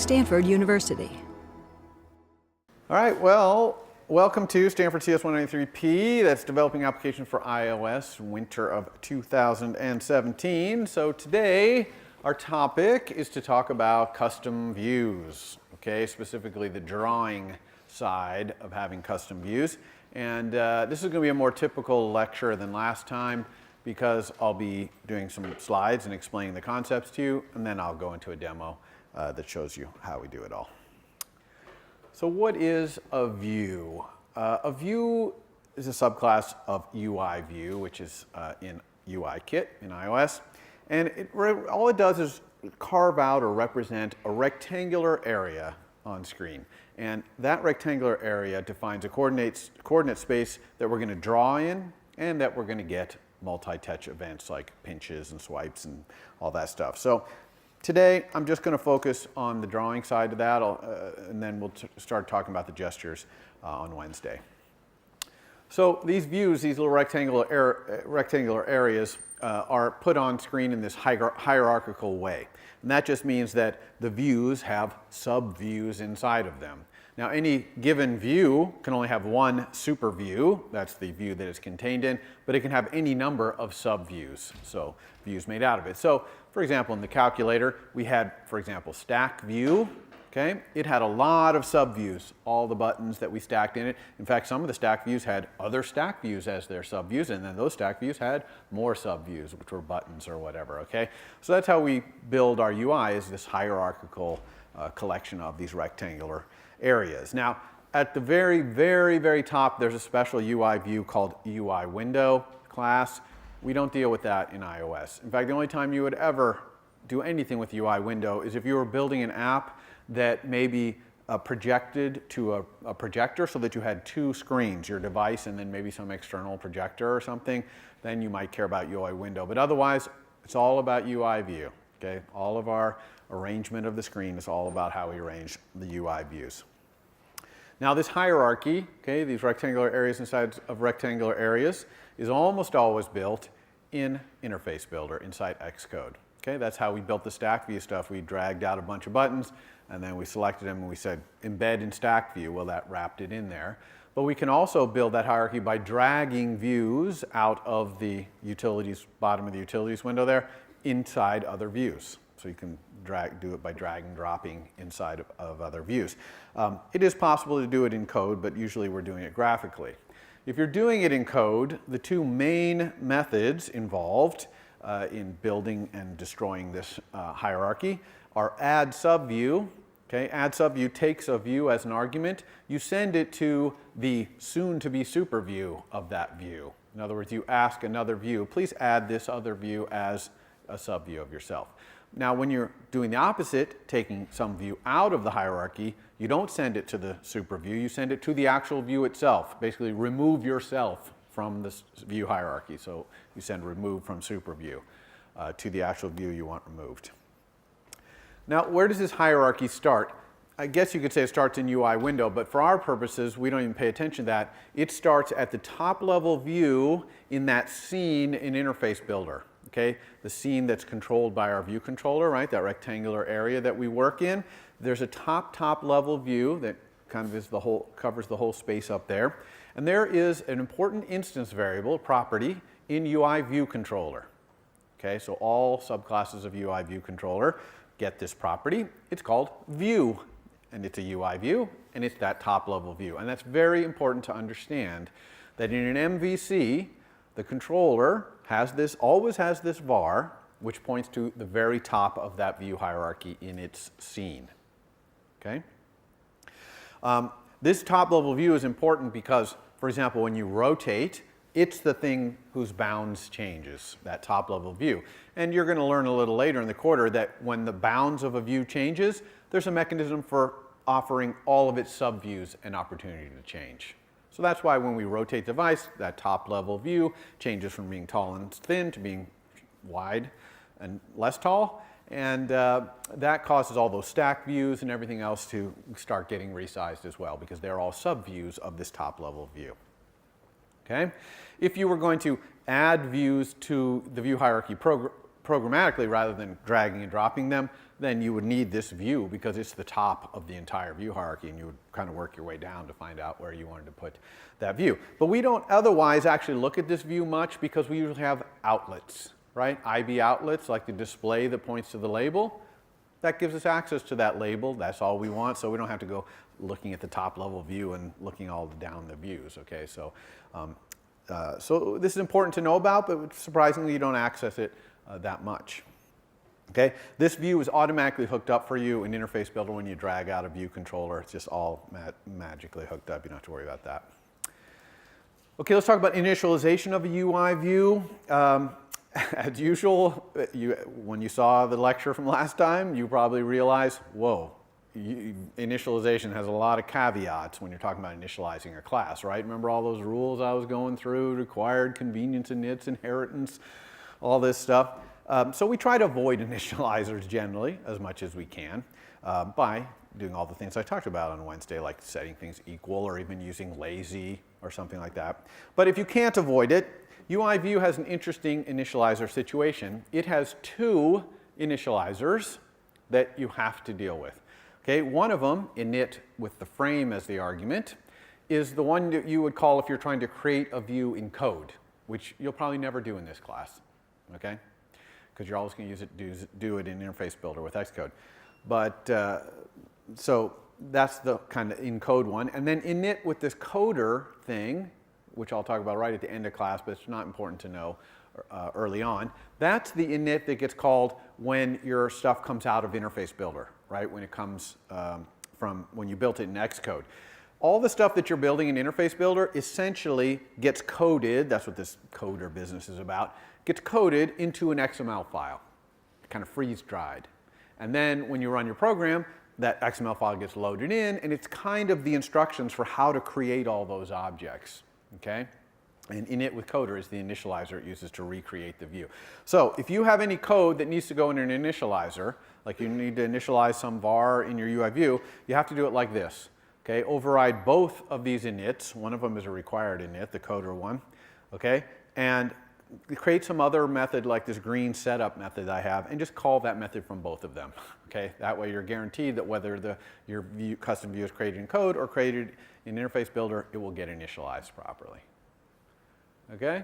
Stanford University. All right, well, welcome to Stanford CS193P. That's developing applications for iOS, winter of 2017. So today, our topic is to talk about custom views, okay, specifically the drawing side of having custom views. And this is going to be a more typical lecture than last time because I'll be doing some slides and explaining the concepts to you, and then I'll go into a demo that shows you how we do it all. So what is a view? A view is a subclass of UI view, which is in UIKit in iOS. And all it does is carve out or represent a rectangular area on screen. And that rectangular area defines a coordinate space that we're going to draw in and that we're going to get multi-touch events like pinches and swipes and all that stuff. So today, I'm just going to focus on the drawing side of that, and then we'll start talking about the gestures on Wednesday. So these views, these little rectangular areas, are put on screen in this hierarchical way. And that just means that the views have sub-views inside of them. Now, any given view can only have one super view. That's the view that it's contained in, but it can have any number of sub-views, so views made out of it. So, for example, in the calculator, we had, for example, stack view. Okay? It had a lot of sub-views, all the buttons that we stacked in it. In fact, some of the stack views had other stack views as their sub-views, and then those stack views had more sub-views, which were buttons or whatever. Okay? So that's how we build our UI, is this hierarchical collection of these rectangular areas. Now, at the very, very, very top, there's a special UI view called UI window class. We don't deal with that in iOS. In fact, the only time you would ever do anything with UI window is if you were building an app that maybe projected to a projector so that you had two screens, your device and then maybe some external projector or something, then you might care about UI window. But otherwise, it's all about UI view. Okay? All of our arrangement of the screen is all about how we arrange the UI views. Now this hierarchy, okay, these rectangular areas inside of rectangular areas, is almost always built in Interface Builder inside Xcode. Okay, that's how we built the stack view stuff. We dragged out a bunch of buttons and then we selected them and we said embed in stack view. Well, that wrapped it in there. But we can also build that hierarchy by dragging views out of the utilities, bottom of the utilities window there, inside other views. So you can do it by drag and dropping inside of other views. It is possible to do it in code, but usually we're doing it graphically. If you're doing it in code, the two main methods involved in building and destroying this hierarchy are add subview. Okay, add subview takes a view as an argument. You send it to the soon-to-be super view of that view. In other words, you ask another view, please add this other view as a subview of yourself. Now, when you're doing the opposite, taking some view out of the hierarchy, you don't send it to the super view, you send it to the actual view itself. Basically, remove yourself from this view hierarchy. So you send remove from super view to the actual view you want removed. Now, where does this hierarchy start? I guess you could say it starts in UI window, but for our purposes, we don't even pay attention to that. It starts at the top level view in that scene in Interface Builder. Okay, the scene that's controlled by our view controller, right? That rectangular area that we work in. There's a top level view that kind of is covers the whole space up there. And there is an important instance variable, property, in UI view controller. Okay, so all subclasses of UI view controller get this property. It's called view, and it's a UI view, and it's that top level view. And that's very important to understand that in an MVC, the controller always has this var, which points to the very top of that view hierarchy in its scene. Okay? This top level view is important because, for example, when you rotate, it's the thing whose bounds changes, that top level view. And you're going to learn a little later in the quarter that when the bounds of a view changes, there's a mechanism for offering all of its subviews an opportunity to change. So that's why when we rotate the device, that top level view changes from being tall and thin to being wide and less tall. And that causes all those stack views and everything else to start getting resized as well because they're all subviews of this top level view. Okay? If you were going to add views to the view hierarchy programmatically rather than dragging and dropping them, then you would need this view because it's the top of the entire view hierarchy, and you would kind of work your way down to find out where you wanted to put that view. But we don't otherwise actually look at this view much because we usually have outlets, right? IB outlets, like the display that points to the label. That gives us access to that label. That's all we want, so we don't have to go looking at the top level view and looking all down the views, okay? So, so this is important to know about, but surprisingly you don't access it that much. Okay, this view is automatically hooked up for you in Interface Builder when you drag out a view controller. It's just all magically hooked up. You don't have to worry about that. Okay, let's talk about initialization of a UI view. As usual, when you saw the lecture from last time, you probably realized, whoa, initialization has a lot of caveats when you're talking about initializing a class, right? Remember all those rules I was going through, required, convenience, inits, inheritance, all this stuff. So we try to avoid initializers generally as much as we can by doing all the things I talked about on Wednesday, like setting things equal or even using lazy or something like that. But if you can't avoid it, UI View has an interesting initializer situation. It has two initializers that you have to deal with. Okay, one of them, init with the frame as the argument, is the one that you would call if you're trying to create a view in code, which you'll probably never do in this class, okay? Because you're always going to use it, do it in Interface Builder with Xcode. But so that's the kind of in code one. And then init with this coder thing, which I'll talk about right at the end of class, but it's not important to know early on. That's the init that gets called when your stuff comes out of Interface Builder, right? When it comes from when you built it in Xcode. All the stuff that you're building in Interface Builder essentially gets coded, that's what this coder business is about, gets coded into an XML file, kind of freeze-dried. And then when you run your program, that XML file gets loaded in, and it's kind of the instructions for how to create all those objects, okay? And init with coder is the initializer it uses to recreate the view. So if you have any code that needs to go in an initializer, like you need to initialize some var in your UI view, you have to do it like this. Okay, override both of these inits. One of them is a required init, the coder one. Okay, and create some other method like this green setup method I have, and just call that method from both of them. Okay, that way you're guaranteed that whether your custom view is created in code or created in Interface Builder, it will get initialized properly. Okay.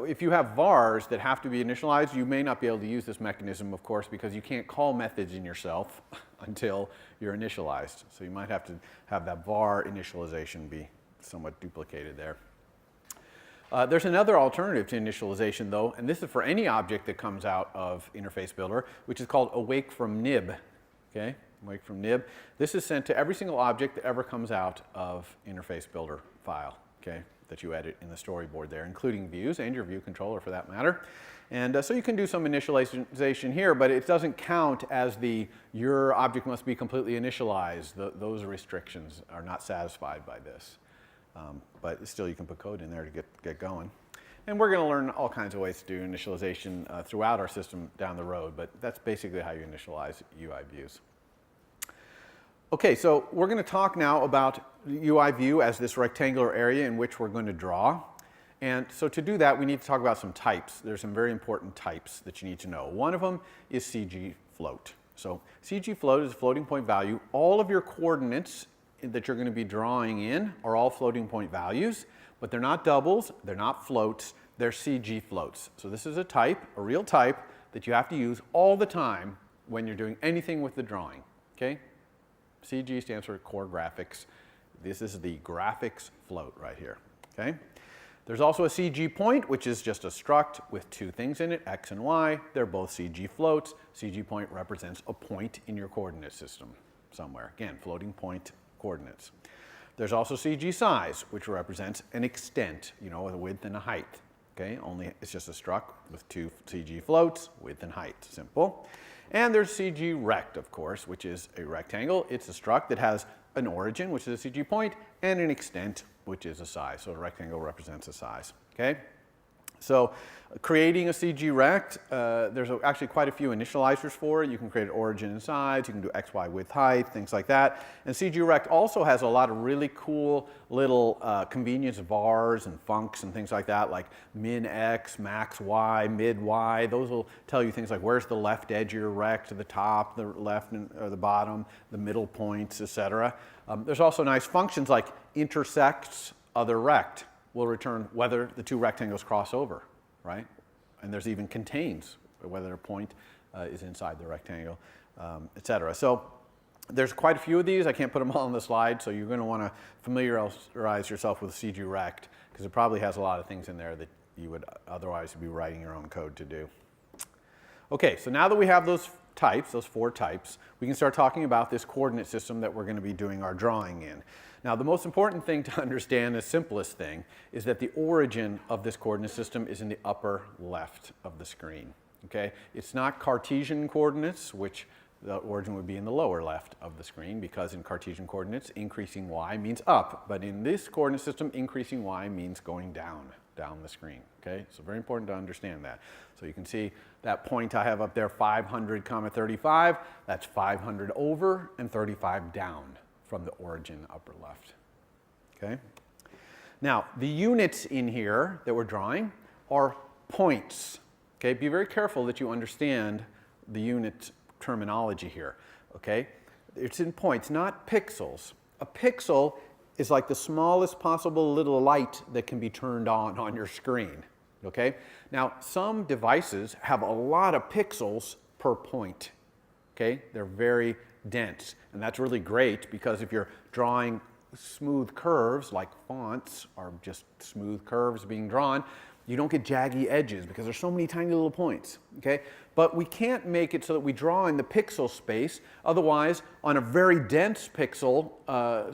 If you have vars that have to be initialized, you may not be able to use this mechanism, of course, because you can't call methods in yourself until you're initialized. So you might have to have that var initialization be somewhat duplicated there. There's another alternative to initialization, though, and this is for any object that comes out of Interface Builder, which is called awake from nib. Okay, awake from nib. This is sent to every single object that ever comes out of Interface Builder file. Okay, that you edit in the storyboard there, including views and your view controller for that matter. And so you can do some initialization here, but it doesn't count as your object must be completely initialized. Those restrictions are not satisfied by this. But still you can put code in there to get going. And we're going to learn all kinds of ways to do initialization throughout our system down the road, but that's basically how you initialize UI views. Okay, so we're going to talk now about UI view as this rectangular area in which we're going to draw. And so to do that, we need to talk about some types. There's some very important types that you need to know. One of them is CG float. So CG float is a floating point value. All of your coordinates that you're going to be drawing in are all floating point values, but they're not doubles, they're not floats, they're CG floats. So this is a type, a real type, that you have to use all the time when you're doing anything with the drawing, okay? CG stands for core graphics. This is the graphics float right here, okay? There's also a CG point, which is just a struct with two things in it, X and Y. They're both CG floats. CG point represents a point in your coordinate system somewhere. Again, floating point coordinates. There's also CG size, which represents an extent, you know, with a width and a height, okay? Only it's just a struct with two CG floats, width and height, simple. And there's CG rect, of course, which is a rectangle. It's a struct that has an origin, which is a CG point, and an extent, which is a size. So a rectangle represents a size, okay? So creating a CG rect, there's actually quite a few initializers for it. You can create origin and size, you can do X, Y, width, height, things like that. And CG rect also has a lot of really cool little convenience vars and funcs and things like that, like min X, max Y, mid Y. Those will tell you things like where's the left edge of your rect, the top, the left or the bottom, the middle points, etc. There's also nice functions like intersects other rect will return whether the two rectangles cross over. Right? And there's even contains, whether a point is inside the rectangle, etc. So there's quite a few of these. I can't put them all on the slide, so you're going to want to familiarize yourself with CG Rect, because it probably has a lot of things in there that you would otherwise be writing your own code to do. Okay, so now that we have those types, those 4 types, we can start talking about this coordinate system that we're going to be doing our drawing in. Now, the most important thing to understand, the simplest thing, is that the origin of this coordinate system is in the upper left of the screen. Okay? It's not Cartesian coordinates, which the origin would be in the lower left of the screen, because in Cartesian coordinates, increasing y means up. But in this coordinate system, increasing y means going down the screen. Okay? So very important to understand that. So you can see that point I have up there, 500, 35, that's 500 over and 35 down from the origin upper left. Okay? Now, the units in here that we're drawing are points. Okay? Be very careful that you understand the unit terminology here. Okay? It's in points, not pixels. A pixel is like the smallest possible little light that can be turned on your screen. Okay? Now, some devices have a lot of pixels per point. Okay? They're very dense, and that's really great because if you're drawing smooth curves, like fonts are just smooth curves being drawn, you don't get jaggy edges because there's so many tiny little points. Okay? But we can't make it so that we draw in the pixel space. Otherwise, on a very dense pixel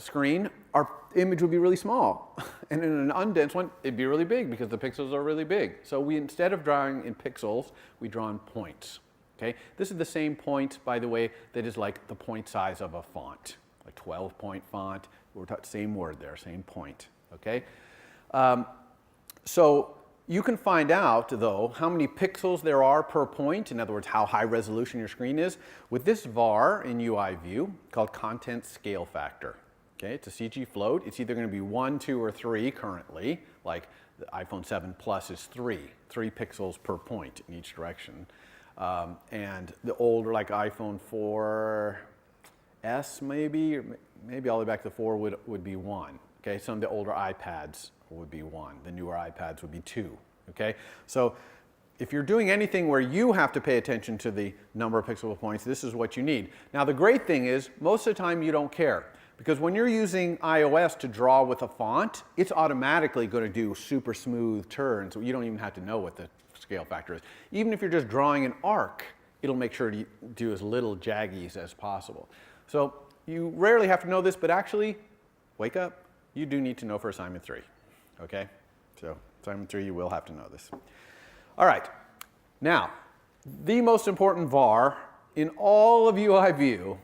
screen, our image would be really small. And in an undense one, it'd be really big because the pixels are really big. So we, instead of drawing in pixels, we draw in points. Okay? This is the same point, by the way, that is like the point size of a font, like 12-point font. We're talking same word there, same point. Okay? So you can find out, though, how many pixels there are per point, in other words, how high resolution your screen is, with this var in UI view called content scale factor. Okay? It's a CG float. It's either going to be 1, 2, or 3 currently, like the iPhone 7 Plus is 3 pixels per point in each direction. And the older, like iPhone 4S maybe, or maybe all the way back to 4 would be 1. Okay, some of the older iPads would be 1. The newer iPads would be 2. Okay, so if you're doing anything where you have to pay attention to the number of pixel points, this is what you need. Now the great thing is, most of the time you don't care. Because when you're using iOS to draw with a font, it's automatically going to do super smooth turns. So you don't even have to know what the scale factor is. Even if you're just drawing an arc, it'll make sure to do as little jaggies as possible. So you rarely have to know this, but actually, wake up. You do need to know for assignment 3. Okay? So assignment 3, you will have to know this. All right. Now, the most important var in all of UI view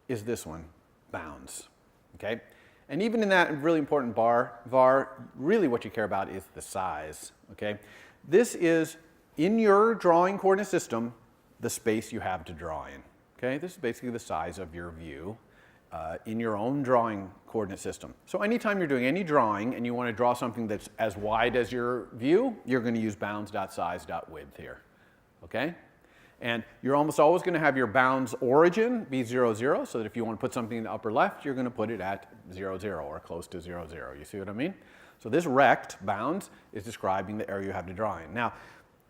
is this one, bounds. Okay? And even in that really important var, really what you care about is the size. Okay? This is, in your drawing coordinate system, the space you have to draw in. Okay? This is basically the size of your view in your own drawing coordinate system. So anytime you're doing any drawing and you want to draw something that's as wide as your view, you're going to use bounds.size.width here. Okay? And you're almost always going to have your bounds origin be 0, 0, so that if you want to put something in the upper left, you're going to put it at 0, 0 or close to 0, 0. You see what I mean? So this rect, bounds, is describing the area you have to draw in. Now,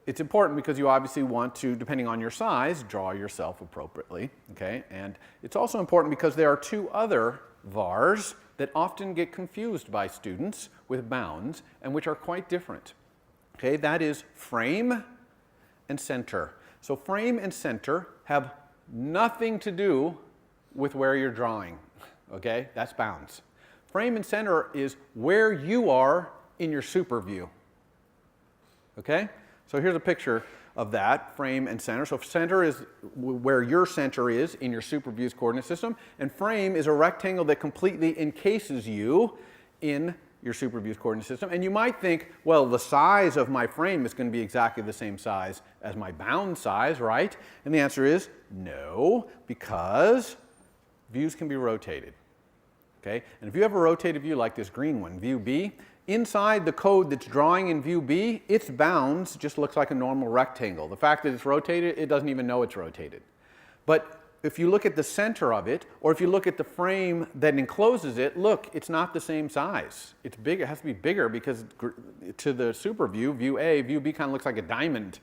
it's important because you obviously want to, depending on your size, draw yourself appropriately. Okay? And it's also important because there are 2 other vars that often get confused by students with bounds and which are quite different. Okay? That is frame and center. So frame and center have nothing to do with where you're drawing. Okay? That's bounds. Frame and center is where you are in your super view. Okay? So here's a picture of that, frame and center. So center is where your center is in your super view's coordinate system, and frame is a rectangle that completely encases you in your SuperView's coordinate system. And you might think, well, the size of my frame is going to be exactly the same size as my bound size, right? And the answer is no, because views can be rotated. Okay? And if you have a rotated view like this green one, view B, inside the code that's drawing in view B, its bounds just looks like a normal rectangle. The fact that it's rotated, it doesn't even know it's rotated. But if you look at the center of it, or if you look at the frame that encloses it, look, it's not the same size. It's big, it has to be bigger because to the super view, view A, view B kind of looks like a diamond,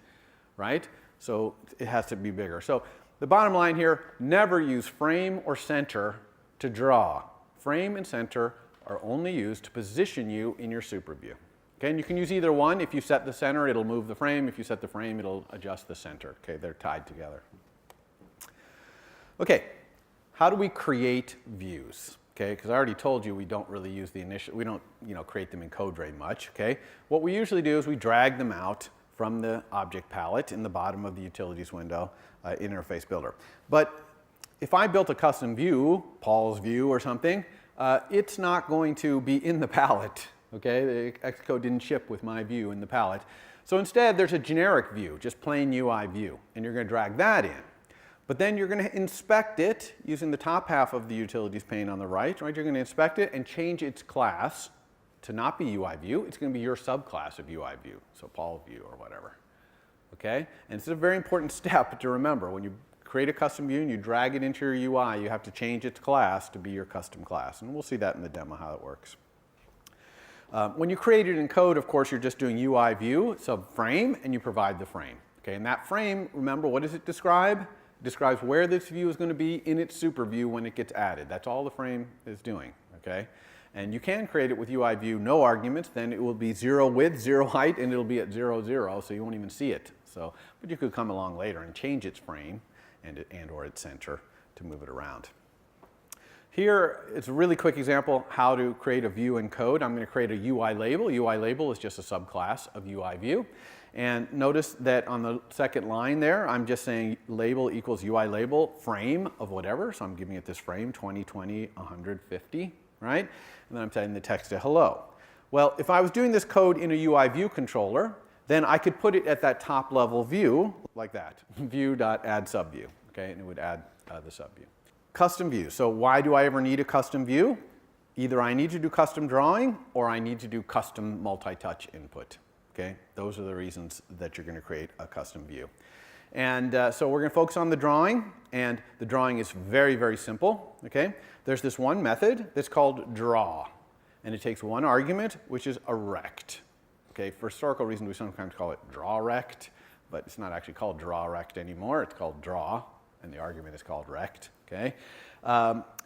right? So it has to be bigger. So the bottom line here, never use frame or center to draw. Frame and center are only used to position you in your super view. Okay, and you can use either one. If you set the center, it'll move the frame. If you set the frame, it'll adjust the center. Okay, they're tied together. Okay, how do we create views? Okay, because I already told you we don't really use the initial, we don't create them in code very much. Okay, what we usually do is we drag them out from the object palette in the bottom of the utilities window interface builder. But if I built a custom view, Paul's view or something, it's not going to be in the palette. Okay, the Xcode didn't ship with my view in the palette. So instead, there's a generic view, just plain UI view, and you're going to drag that in. But then you're going to inspect it using the top half of the utilities pane on the right. You're going to inspect it and change its class to not be UI view. It's going to be your subclass of UI view, so Paul view or whatever. Okay, and it's a very important step to remember. When you create a custom view and you drag it into your UI, you have to change its class to be your custom class. And we'll see that in the demo how it works. When you create it in code, of course, you're just doing UI view, subframe, and you provide the frame. Okay, and that frame, remember, what does it describe? It describes where this view is going to be in its super view when it gets added. That's all the frame is doing. Okay, and you can create it with UI view, no arguments. Then it will be 0 width, 0 height, and it'll be at 0, 0, so you won't even see it. So, but you could come along later and change its frame and or its center to move it around. Here is a really quick example how to create a view in code. I'm going to create a UI label. UI label is just a subclass of UI view. And notice that on the second line there, I'm just saying label equals UI label frame of whatever. So I'm giving it this frame 2020 150, right? And then I'm setting the text to hello. Well, if I was doing this code in a UI view controller, then I could put it at that top level view like that, view.addSubView, okay, and it would add the subview. Custom view. So why do I ever need a custom view? Either I need to do custom drawing or I need to do custom multi-touch input, okay? Those are the reasons that you're going to create a custom view. And so we're going to focus on the drawing, and the drawing is very, very simple, okay? There's this one method that's called draw, and it takes one argument, which is a rect. Okay, for historical reasons, we sometimes call it draw rect, but it's not actually called draw rect anymore. It's called draw, and the argument is called rect. Okay,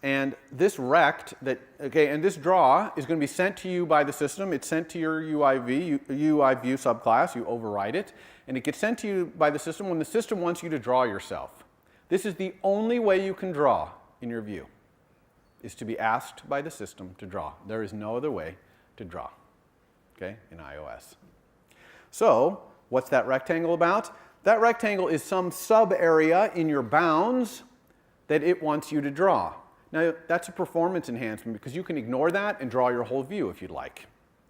and this rect and this draw is going to be sent to you by the system. It's sent to your UI view subclass. You override it, and it gets sent to you by the system when the system wants you to draw yourself. This is the only way you can draw in your view, is to be asked by the system to draw. There is no other way to draw. Okay, in iOS. So, what's that rectangle about? That rectangle is some sub-area in your bounds that it wants you to draw. Now, that's a performance enhancement because you can ignore that and draw your whole view if you'd like.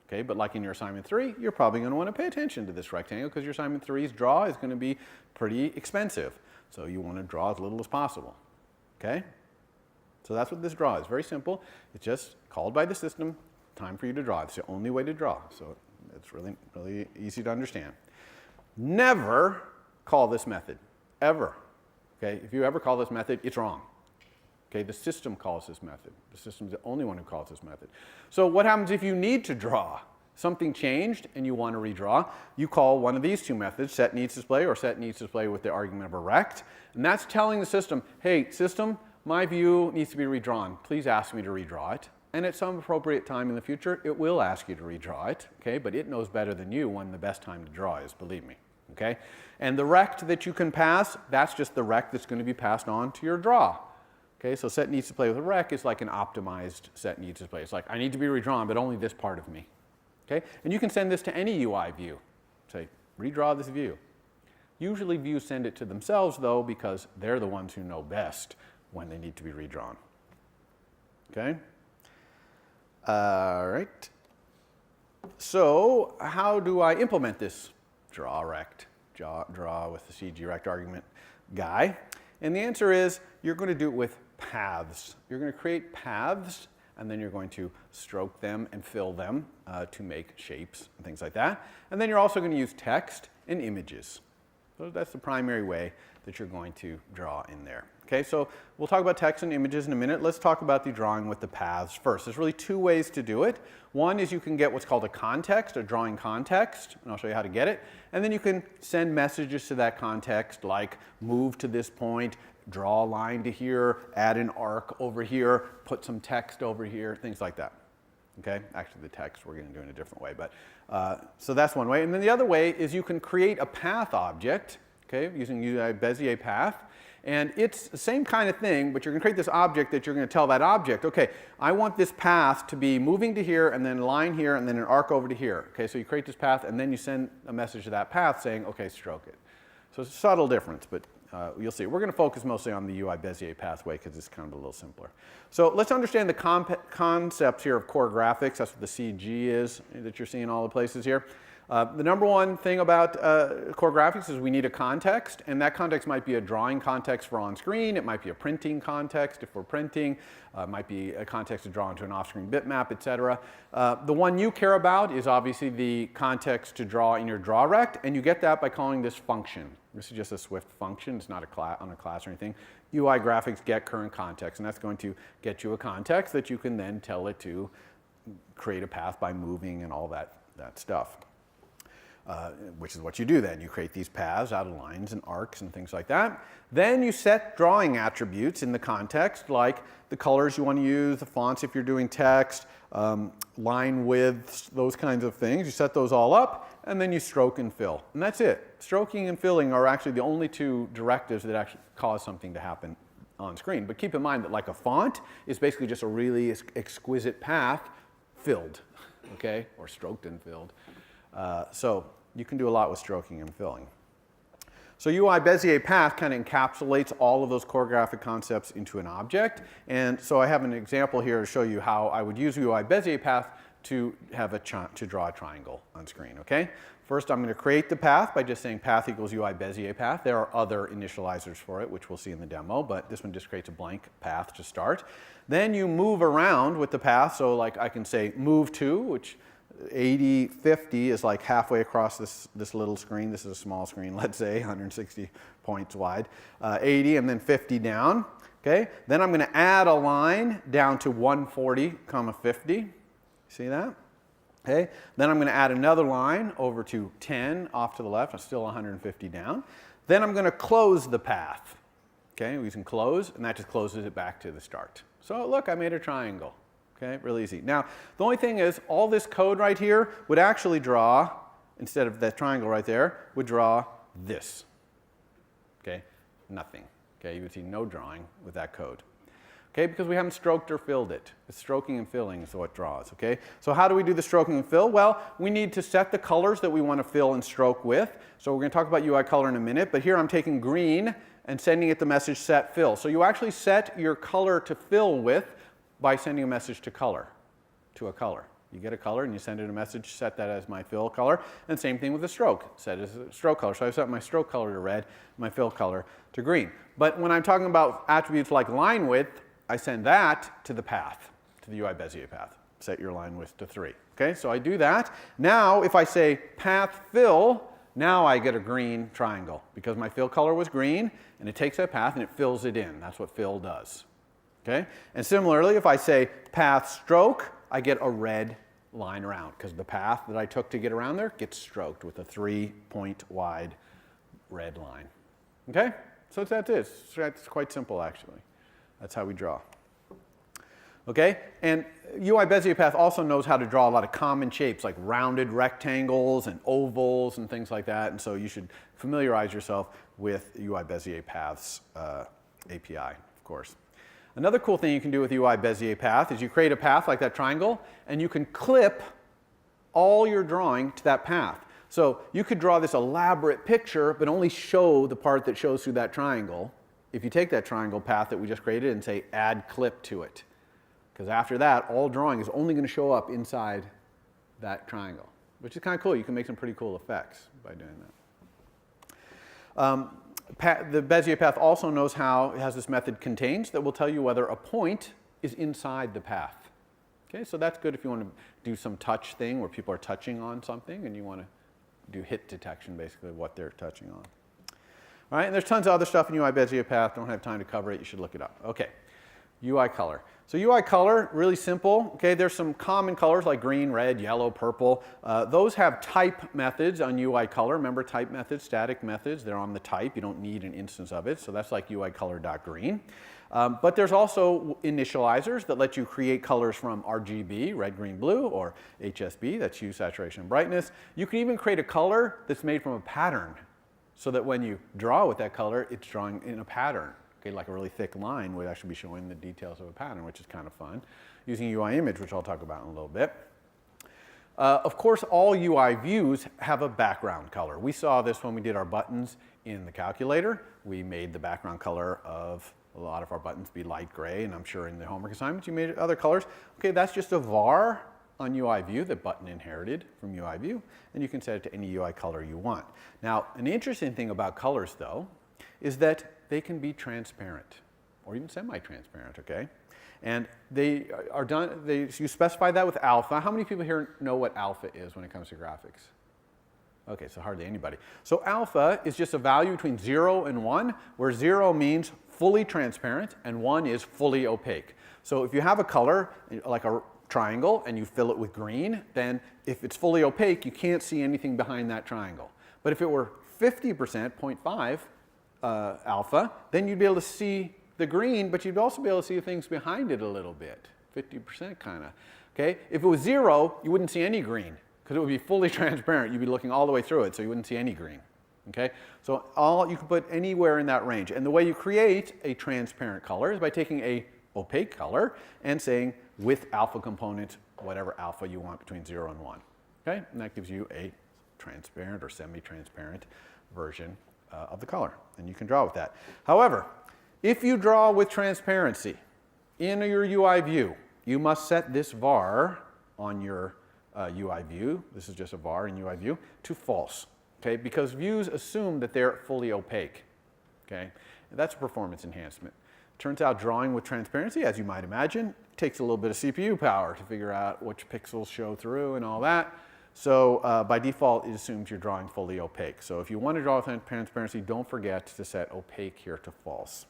Okay, but like in your assignment 3, you're probably going to want to pay attention to this rectangle because your assignment 3's draw is going to be pretty expensive. So you want to draw as little as possible. Okay? So that's what this draw is. Very simple. It's just called by the system. Time for you to draw. It's the only way to draw. So it's really, really easy to understand. Never call this method, ever. Okay, if you ever call this method, it's wrong. Okay, the system calls this method. The system's the only one who calls this method. So what happens if you need to draw? Something changed and you want to redraw. You call one of these two methods, setNeedsDisplay or setNeedsDisplay with the argument of a rect. And that's telling the system, hey, system, my view needs to be redrawn. Please ask me to redraw it. And at some appropriate time in the future, it will ask you to redraw it, okay? But it knows better than you when the best time to draw is, believe me, okay? And the rect that you can pass, that's just the rect that's going to be passed on to your draw, okay? So setNeedsDisplay with a rect is like an optimized setNeedsDisplay. It's like, I need to be redrawn, but only this part of me, okay? And you can send this to any UI view. Say, redraw this view. Usually views send it to themselves, though, because they're the ones who know best when they need to be redrawn, okay? All right. So how do I implement this draw with the CG rect argument guy? And the answer is you're going to do it with paths. You're going to create paths, and then you're going to stroke them and fill them to make shapes and things like that. And then you're also going to use text and images. So that's the primary way that you're going to draw in there. Okay, so we'll talk about text and images in a minute. Let's talk about the drawing with the paths first. There's really two ways to do it. One is you can get what's called a context, a drawing context, and I'll show you how to get it. And then you can send messages to that context like move to this point, draw a line to here, add an arc over here, put some text over here, things like that. Okay, actually the text we're going to do in a different way, but so that's one way. And then the other way is you can create a path object, okay, using UI Bezier path. And it's the same kind of thing, but you're going to create this object that you're going to tell that object, okay, I want this path to be moving to here, and then a line here, and then an arc over to here. Okay, so you create this path, and then you send a message to that path saying, okay, stroke it. So it's a subtle difference, but you'll see. We're going to focus mostly on the UI Bezier pathway because it's kind of a little simpler. So let's understand the concepts here of core graphics. That's what the CG is that you're seeing all the places here. The number one thing about core graphics is we need a context, and that context might be a drawing context for on screen, it might be a printing context if we're printing, it might be a context to draw into an off-screen bitmap, etc. The one you care about is obviously the context to draw in your DrawRect, and you get that by calling this function. This is just a Swift function, it's not on a class or anything. UI graphics get current context, and that's going to get you a context that you can then tell it to create a path by moving and all that stuff. Which is what you do then. You create these paths out of lines and arcs and things like that. Then you set drawing attributes in the context, like the colors you want to use, the fonts if you're doing text, line widths, those kinds of things. You set those all up, and then you stroke and fill. And that's it. Stroking and filling are actually the only two directives that actually cause something to happen on screen. But keep in mind that like a font is basically just a really exquisite path filled, okay, or stroked and filled. So you can do a lot with stroking and filling. So UI Bezier path kind of encapsulates all of those core graphic concepts into an object. And so I have an example here to show you how I would use UI Bezier path to have to draw a triangle on screen, okay? First, I'm going to create the path by just saying path equals UI Bezier path. There are other initializers for it, which we'll see in the demo, but this one just creates a blank path to start. Then you move around with the path, so like I can say move to, which 80, 50 is like halfway across this little screen. This is a small screen, let's say, 160 points wide. 80 and then 50 down, okay? Then I'm going to add a line down to 140, 50. See that? Okay. Then I'm going to add another line over to 10 off to the left. I'm still 150 down. Then I'm going to close the path. Okay, we can close, and that just closes it back to the start. So look, I made a triangle. Okay, really easy. Now, the only thing is, all this code right here would actually draw, instead of that triangle right there, would draw this. Okay, nothing. Okay, you would see no drawing with that code. Okay, because we haven't stroked or filled it. The stroking and filling is what draws, okay? So how do we do the stroking and fill? Well, we need to set the colors that we want to fill and stroke with. So we're going to talk about UI color in a minute, but here I'm taking green and sending it the message set fill. So you actually set your color to fill with by sending a message to color, to a color. You get a color and you send it a message, set that as my fill color, and same thing with the stroke, set as a stroke color. So I set my stroke color to red, my fill color to green. But when I'm talking about attributes like line width, I send that to the path, to the UI Bezier path. Set your line width to 3. Okay, so I do that. Now, if I say path fill, now I get a green triangle because my fill color was green, and it takes that path and it fills it in. That's what fill does. Okay? And similarly, if I say path stroke, I get a red line around because the path that I took to get around there gets stroked with a 3-point wide red line. Okay? So that's it. It's quite simple, actually. That's how we draw. Okay? And UI Bezier path also knows how to draw a lot of common shapes like rounded rectangles and ovals and things like that. And so you should familiarize yourself with UI Bezier path's API, of course. Another cool thing you can do with UI Bezier path is you create a path like that triangle, and you can clip all your drawing to that path. So you could draw this elaborate picture, but only show the part that shows through that triangle if you take that triangle path that we just created and say add clip to it. Because after that, all drawing is only going to show up inside that triangle, which is kind of cool. You can make some pretty cool effects by doing that. The Bezier path also knows how, it has this method contains that will tell you whether a point is inside the path. Okay, so that's good if you want to do some touch thing where people are touching on something and you want to do hit detection, basically what they're touching on. All right, and there's tons of other stuff in UI Bezier path. Don't have time to cover it. You should look it up. Okay, UI color. So UI color, really simple. Okay, there's some common colors like green, red, yellow, purple. Those have type methods on UI color. Remember type methods, static methods. They're on the type. You don't need an instance of it. So that's like UI color.green. But there's also initializers that let you create colors from RGB, red, green, blue, or HSB, that's hue, saturation, and brightness. You can even create a color that's made from a pattern so that when you draw with that color, it's drawing in a pattern. Okay, like a really thick line would actually be showing the details of a pattern, which is kind of fun, using UI image, which I'll talk about in a little bit. Of course, all UI views have a background color. We saw this when we did our buttons in the calculator. We made the background color of a lot of our buttons be light gray, and I'm sure in the homework assignments you made other colors. Okay, that's just a var on UI view that button inherited from UI view, and you can set it to any UI color you want. Now, an interesting thing about colors, though, is that they can be transparent or even semi-transparent, okay? And they are done, you specify that with alpha. How many people here know what alpha is when it comes to graphics? Okay, so hardly anybody. So alpha is just a value between 0 and 1, where 0 means fully transparent and 1 is fully opaque. So if you have a color, like a triangle, and you fill it with green, then if it's fully opaque, you can't see anything behind that triangle. But if it were 50%, 0.5 alpha, then you'd be able to see the green, but you'd also be able to see things behind it a little bit, 50% kind of. Okay? If it was 0, you wouldn't see any green because it would be fully transparent. You'd be looking all the way through it, so you wouldn't see any green. Okay? So you can put anywhere in that range. And the way you create a transparent color is by taking a opaque color and saying with alpha components, whatever alpha you want between 0 and 1. Okay? And that gives you a transparent or semi-transparent version of the color, and you can draw with that. However, if you draw with transparency in your UI view, you must set this var on your UI view, this is just a var in UI view, to false, okay? Because views assume that they're fully opaque, okay? And that's a performance enhancement. Turns out drawing with transparency, as you might imagine, takes a little bit of CPU power to figure out which pixels show through and all that. So by default, it assumes you're drawing fully opaque. So if you want to draw with transparency, don't forget to set opaque here to false.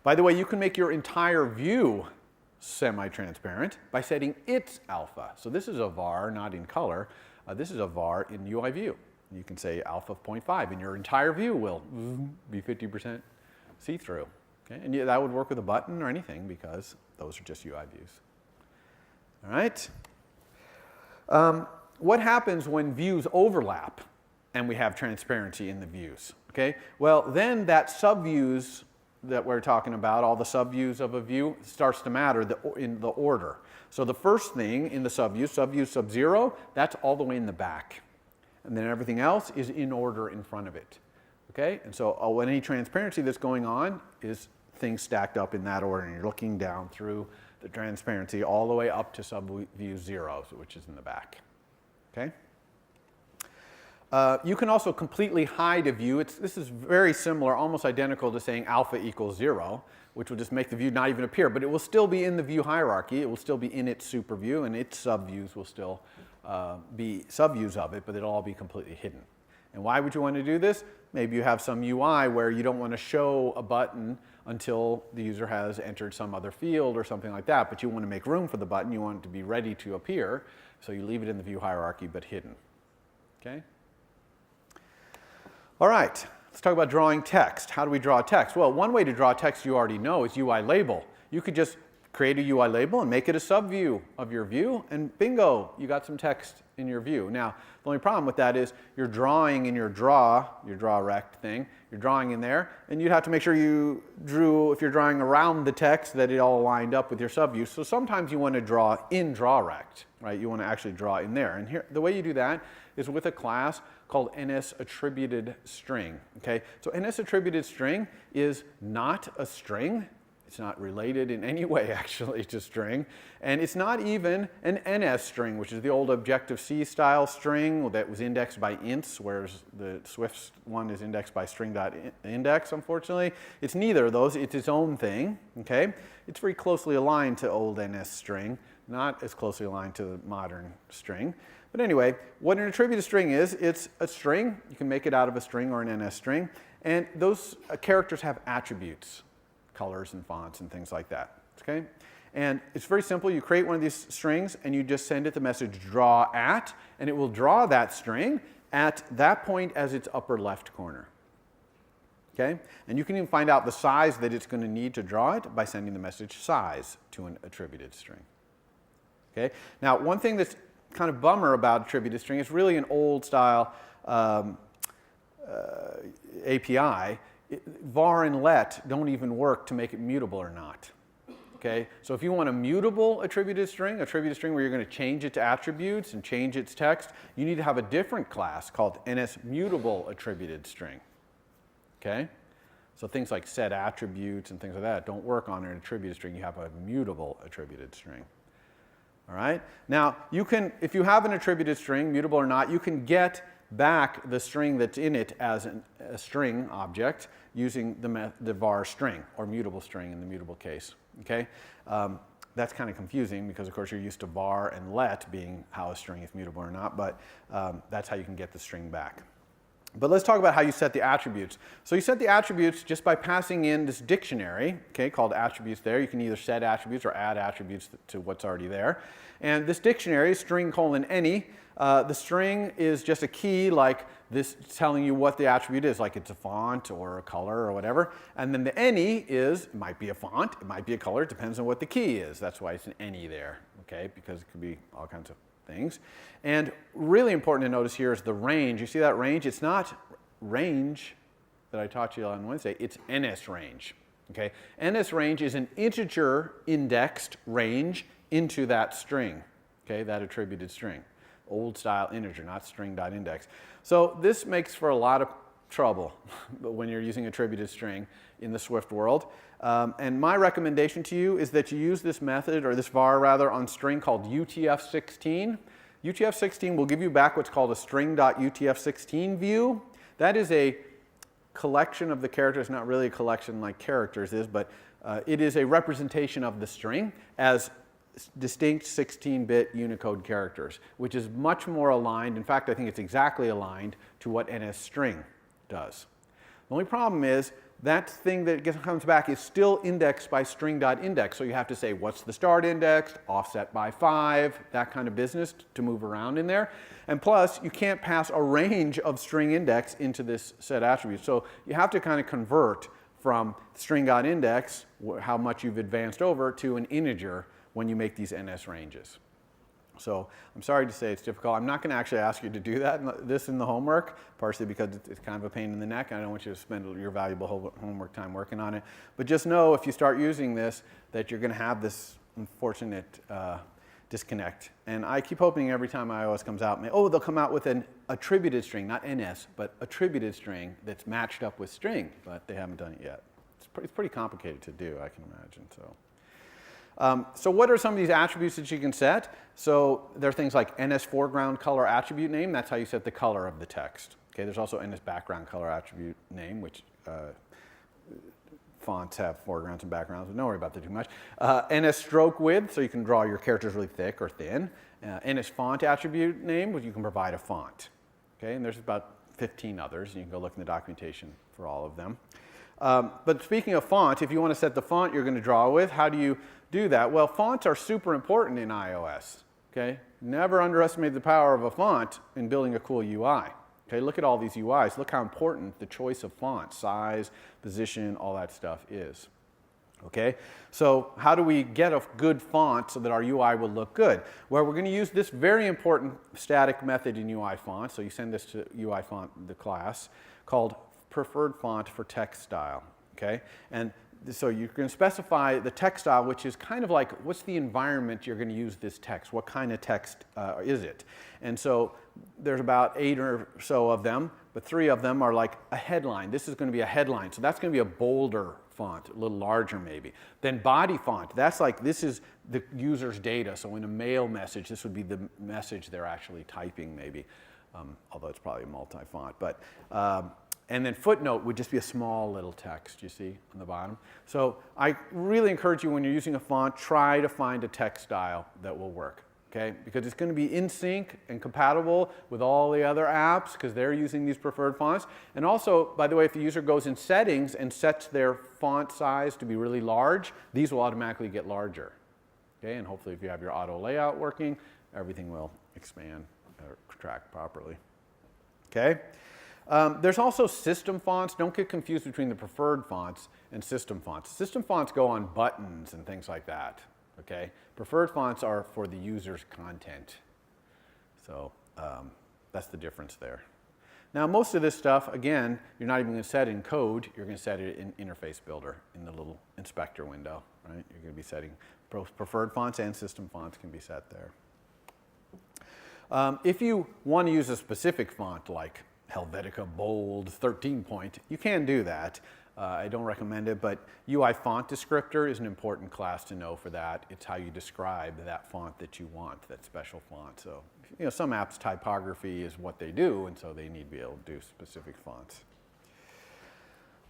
By the way, you can make your entire view semi-transparent by setting its alpha. So this is a var, not in color. This is a var in UI view. You can say alpha of 0.5, and your entire view will be 50% see-through. Okay? And that would work with a button or anything because those are just UI views. All right? What happens when views overlap and we have transparency in the views? Okay? Well, then that subviews that we're talking about, all the subviews of a view, starts to matter in the order. So the first thing in the subview sub 0, that's all the way in the back. And then everything else is in order in front of it. Okay? And so when any transparency that's going on is things stacked up in that order, and you're looking down through the transparency all the way up to subview 0, which is in the back. Okay? You can also completely hide a view. This is very similar, almost identical to saying alpha equals 0, which will just make the view not even appear, but it will still be in the view hierarchy. It will still be in its super view, and its subviews will still be subviews of it, but it'll all be completely hidden. And why would you want to do this? Maybe you have some UI where you don't want to show a button until the user has entered some other field or something like that, but you want to make room for the button. You want it to be ready to appear, so you leave it in the view hierarchy but hidden. Okay? All right, let's talk about drawing text. How do we draw text? Well, one way to draw text you already know is UI label. You could just create a UI label and make it a subview of your view, and bingo, you got some text in your view. Now, the only problem with that is you're drawing in your draw rect thing, you're drawing in there, and you'd have to make sure you drew, if you're drawing around the text, that it all lined up with your subview. So sometimes you want to draw in draw rect, right? You want to actually draw in there. And here, the way you do that is with a class called NSAttributed string, okay? So NSAttributed string is not a string. It's not related in any way, actually, to string. And it's not even an NS string, which is the old Objective-C style string that was indexed by ints, whereas the Swift one is indexed by string.index, unfortunately. It's neither of those. It's its own thing, okay? It's very closely aligned to old NS string, not as closely aligned to the modern string. But anyway, what an attributed string is, it's a string. You can make it out of a string or an NS string. And those characters have attributes, colors and fonts and things like that, okay? And it's very simple. You create one of these strings and you just send it the message draw at, and it will draw that string at that point as its upper left corner, okay? And you can even find out the size that it's going to need to draw it by sending the message size to an attributed string, okay? Now, one thing that's kind of bummer about attributed string is really an old style API. Var and let don't even work to make it mutable or not. Okay? So if you want a mutable attributed string where you're going to change it to attributes and change its text, you need to have a different class called NSMutable attributed string. Okay? So things like set attributes and things like that don't work on an attributed string. You have a mutable attributed string. All right? Now, you can, if you have an attributed string, mutable or not, you can get back the string that's in it as a string object using the var string, or mutable string in the mutable case. Okay? That's kind of confusing because, of course, you're used to var and let being how a string is mutable or not, but that's how you can get the string back. But let's talk about how you set the attributes. So you set the attributes just by passing in this dictionary, okay, called attributes there. You can either set attributes or add attributes to what's already there. And this dictionary is string:any. The string is just a key like this telling you what the attribute is, like it's a font or a color or whatever. And then the any is, it might be a font, it might be a color, it depends on what the key is. That's why it's an any there, okay, because it could be all kinds of things. And really important to notice here is the range. You see that range? It's not range that I taught you on Wednesday, it's NS range. Okay? NS range is an integer indexed range into that string, okay, that attributed string. Old style integer, not string.index. So this makes for a lot of trouble when you're using attributed string in the Swift world. And my recommendation to you is that you use this method, or this var rather, on string called UTF-16. UTF-16 will give you back what's called a string.UTF-16 view. That is a collection of the characters, not really a collection like characters is, but it is a representation of the string as distinct 16-bit Unicode characters, which is much more aligned. In fact, I think it's exactly aligned to what NSString does. The only problem is that thing that comes back is still indexed by string.index. So you have to say, what's the start index, offset by 5, that kind of business to move around in there. And plus, you can't pass a range of string index into this set attribute. So you have to kind of convert from string.index, how much you've advanced over, to an integer when you make these NS ranges. So I'm sorry to say it's difficult. I'm not going to actually ask you to do this in the homework, partially because it's kind of a pain in the neck. I don't want you to spend your valuable homework time working on it. But just know if you start using this that you're going to have this unfortunate disconnect. And I keep hoping every time iOS comes out, they'll come out with an attributed string, not NS, but attributed string that's matched up with string. But they haven't done it yet. It's pretty complicated to do, I can imagine. So what are some of these attributes that you can set? So there are things like NS foreground color attribute name. That's how you set the color of the text. Okay, there's also NS background color attribute name, which fonts have foregrounds and backgrounds, but don't worry about that too much. NS stroke width, so you can draw your characters really thick or thin. NS font attribute name, which you can provide a font. Okay, and there's about 15 others, and you can go look in the documentation for all of them. But speaking of font, if you want to set the font you're going to draw with, how do you do that? Well, fonts are super important in iOS. Okay? Never underestimate the power of a font in building a cool UI. Okay? Look at all these UIs. Look how important the choice of font, size, position, all that stuff is. Okay? So how do we get a good font so that our UI will look good? Well, we're going to use this very important static method in UI font. So you send this to UI font, the class, called preferred font for text style. Okay? And so you're going to specify the text style, which is kind of like, what's the environment you're going to use this text? What kind of text is it? And so there's about 8 or so of them. but 3 of them are like a headline. This is going to be a headline, so that's going to be a bolder font, a little larger maybe. Then body font, that's like, this is the user's data, so in a mail message, this would be the message they're actually typing maybe, although it's probably a multi-font. But, and then footnote would just be a small little text, you see, on the bottom. So I really encourage you, when you're using a font, try to find a text style that will work. Okay, because it's going to be in sync and compatible with all the other apps because they're using these preferred fonts. And also, by the way, if the user goes in settings and sets their font size to be really large, these will automatically get larger. Okay, and hopefully if you have your auto layout working, everything will expand or contract properly. Okay, there's also system fonts. Don't get confused between the preferred fonts and system fonts. System fonts go on buttons and things like that. Okay, preferred fonts are for the user's content. So that's the difference there. Now most of this stuff, again, you're not even going to set in code. You're going to set it in Interface Builder in the little inspector window. Right? You're going to be setting preferred fonts and system fonts can be set there. If you want to use a specific font like Helvetica Bold 13 point, you can do that. I don't recommend it, but UI font descriptor is an important class to know for that. It's how you describe that font that you want, that special font. So, you know, some apps typography is what they do, and so they need to be able to do specific fonts.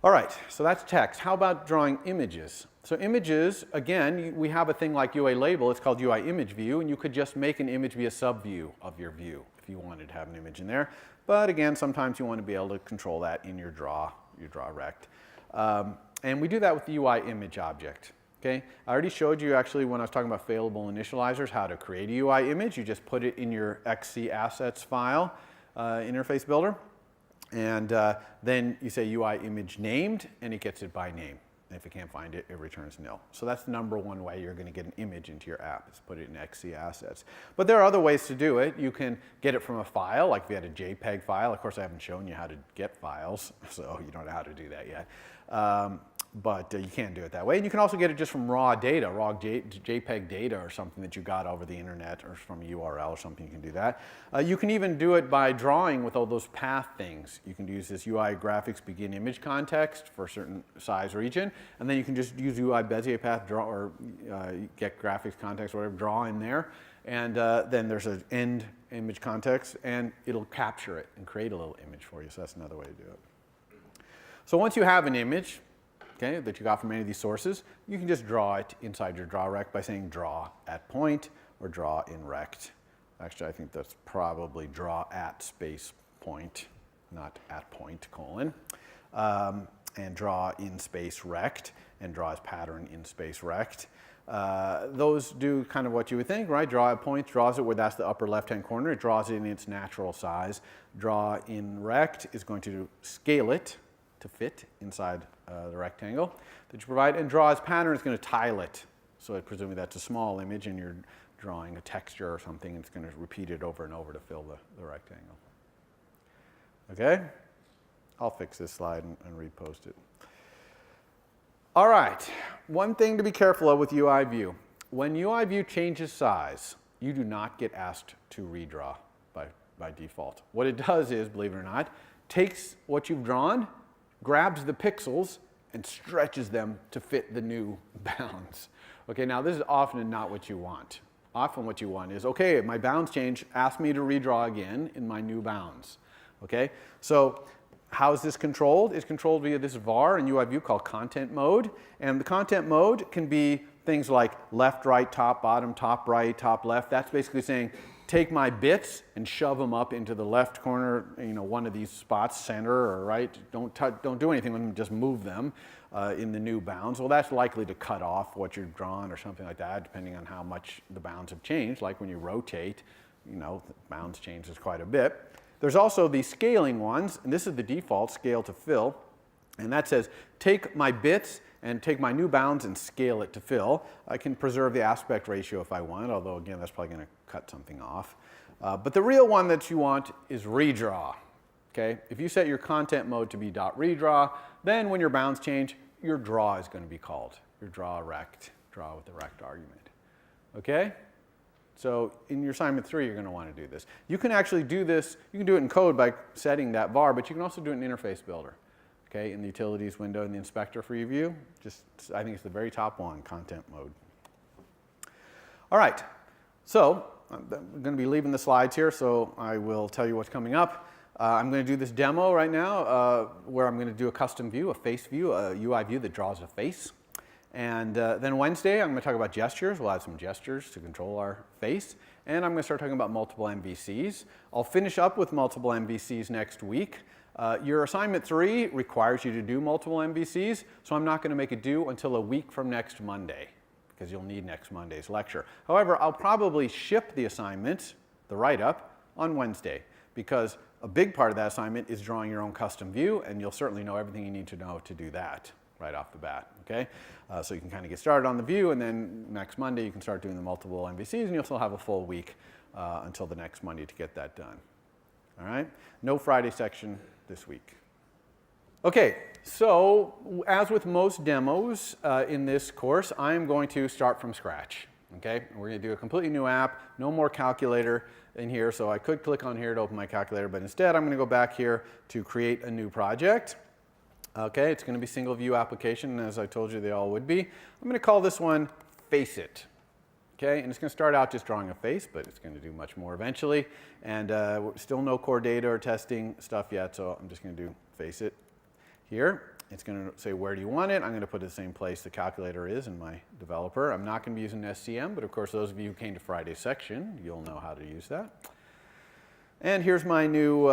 All right, so that's text. How about drawing images? So images, again, we have a thing like UI label. It's called UI image view, and you could just make an image be a subview of your view if you wanted to have an image in there. But again, sometimes you want to be able to control that in your draw rect. And we do that with the UI image object. Okay? I already showed you actually when I was talking about failable initializers how to create a UI image. You just put it in your XC assets file, interface builder, and then you say UI image named, and it gets it by name. And if it can't find it, it returns nil. So that's the number one way you're going to get an image into your app, is put it in XC assets. But there are other ways to do it. You can get it from a file, like if you had a JPEG file. Of course, I haven't shown you how to get files, so you don't know how to do that yet. But you can do it that way. And you can also get it just from raw data, raw JPEG data or something that you got over the internet or from a URL or something. You can do that. You can even do it by drawing with all those path things. You can use this UI graphics begin image context for a certain size region, and then you can just use UI Bezier path draw or get graphics context or whatever, draw in there. And then there's an end image context, and it'll capture it and create a little image for you. So that's another way to do it. So once you have an image, okay, that you got from any of these sources, you can just draw it inside your draw rect by saying draw at point or draw in rect. Actually, I think that's probably draw at space point, not at point colon. And draw in space rect and draw as pattern in space rect. Those do kind of what you would think, right? Draw at point draws it where that's the upper left-hand corner. It draws it in its natural size. Draw in rect is going to scale it to fit inside the rectangle that you provide. And draw as pattern is going to tile it. So presumably that's a small image and you're drawing a texture or something, and it's going to repeat it over and over to fill the rectangle. Okay? I'll fix this slide and repost it. All right, one thing to be careful of with UI view. When UI view changes size, you do not get asked to redraw by default. What it does is, believe it or not, takes what you've drawn, grabs the pixels, and stretches them to fit the new bounds. Okay, now this is often not what you want. Often what you want is, okay, my bounds change, ask me to redraw again in my new bounds. Okay, so how is this controlled? It's controlled via this var in UI view called content mode. And the content mode can be things like left, right, top, bottom, top, right, top, left. That's basically saying, take my bits and shove them up into the left corner, one of these spots, center or right. Don't do anything with them, just move them in the new bounds. Well, that's likely to cut off what you've drawn or something like that, depending on how much the bounds have changed. Like when you rotate, the bounds changes quite a bit. There's also the scaling ones, and this is the default, scale to fill. And that says, take my bits and take my new bounds and scale it to fill. I can preserve the aspect ratio if I want, although again, that's probably going to cut something off. But the real one that you want is redraw. Okay? If you set your content mode to be .redraw, then when your bounds change, your draw is going to be called. Your draw rect, draw with the rect argument. Okay? So in your assignment 3, you're going to want to do this. You can actually do this, you can do it in code by setting that var, but you can also do it in Interface Builder, okay, in the Utilities window in the Inspector for your view. Just, I think it's the very top one, Content Mode. All right, so I'm going to be leaving the slides here, so I will tell you what's coming up. I'm going to do this demo right now where I'm going to do a custom view, a face view, a UI view that draws a face. And then Wednesday, I'm going to talk about gestures. We'll add some gestures to control our face. And I'm going to start talking about multiple MVCs. I'll finish up with multiple MVCs next week. Your assignment 3 requires you to do multiple MVCs, so I'm not going to make it due until a week from next Monday, because you'll need next Monday's lecture. However, I'll probably ship the assignment, the write-up, on Wednesday, because a big part of that assignment is drawing your own custom view, and you'll certainly know everything you need to know to do that right off the bat, okay? So you can kind of get started on the view, and then next Monday you can start doing the multiple MVCs, and you'll still have a full week until the next Monday to get that done. All right? No Friday section this week. Okay, so as with most demos in this course, I'm going to start from scratch, okay? We're going to do a completely new app, no more calculator in here, so I could click on here to open my calculator, but instead I'm going to go back here to create a new project. Okay, it's going to be single view application, and as I told you they all would be. I'm going to call this one Face It. Okay, and it's going to start out just drawing a face, but it's going to do much more eventually. And still no core data or testing stuff yet, so I'm just going to do Face It here. It's going to say, where do you want it? I'm going to put it in the same place the calculator is in my developer. I'm not going to be using SCM, but of course those of you who came to Friday's section, you'll know how to use that. And here's my new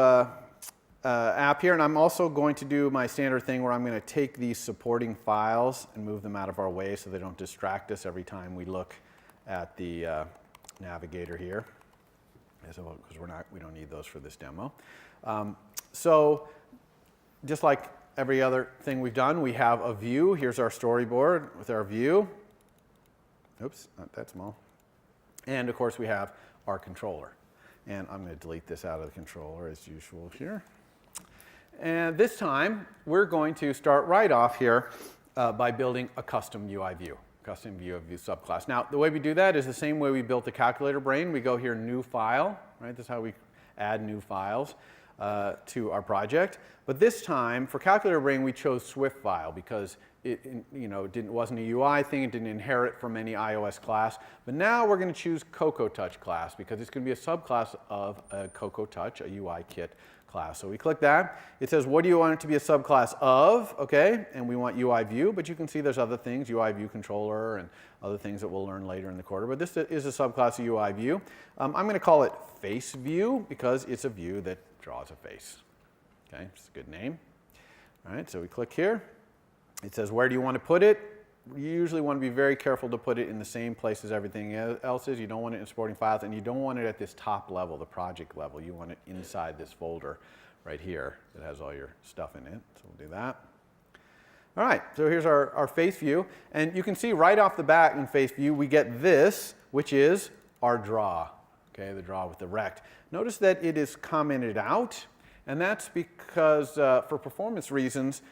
app here, and I'm also going to do my standard thing where I'm going to take these supporting files and move them out of our way so they don't distract us every time we look at the navigator here, because we don't need those for this demo. So just like every other thing we've done, we have a view. Here's our storyboard with our view. Oops, not that small. And of course we have our controller. And I'm going to delete this out of the controller as usual here. And this time, we're going to start right off here by building a custom UI view, custom view of view subclass. Now, the way we do that is the same way we built the calculator brain. We go here, new file, right? This is how we add new files to our project. But this time, for calculator brain, we chose Swift file because it wasn't a UI thing. It didn't inherit from any iOS class. But now we're going to choose CocoaTouch class because it's going to be a subclass of a CocoaTouch, a UI kit class. So we click that. It says, what do you want it to be a subclass of? Okay, and we want UI view, but you can see there's other things, UI view controller and other things that we'll learn later in the quarter. But this is a subclass of UI view. I'm going to call it face view because it's a view that draws a face. Okay, it's a good name. All right, so we click here. It says, where do you want to put it? You usually want to be very careful to put it in the same place as everything else is. You don't want it in supporting files, and you don't want it at this top level, the project level. You want it inside this folder right here that has all your stuff in it. So we'll do that. All right, so here's our face view. And you can see right off the bat in face view, we get this, which is our draw. Okay, the draw with the rect. Notice that it is commented out, and that's because for performance reasons,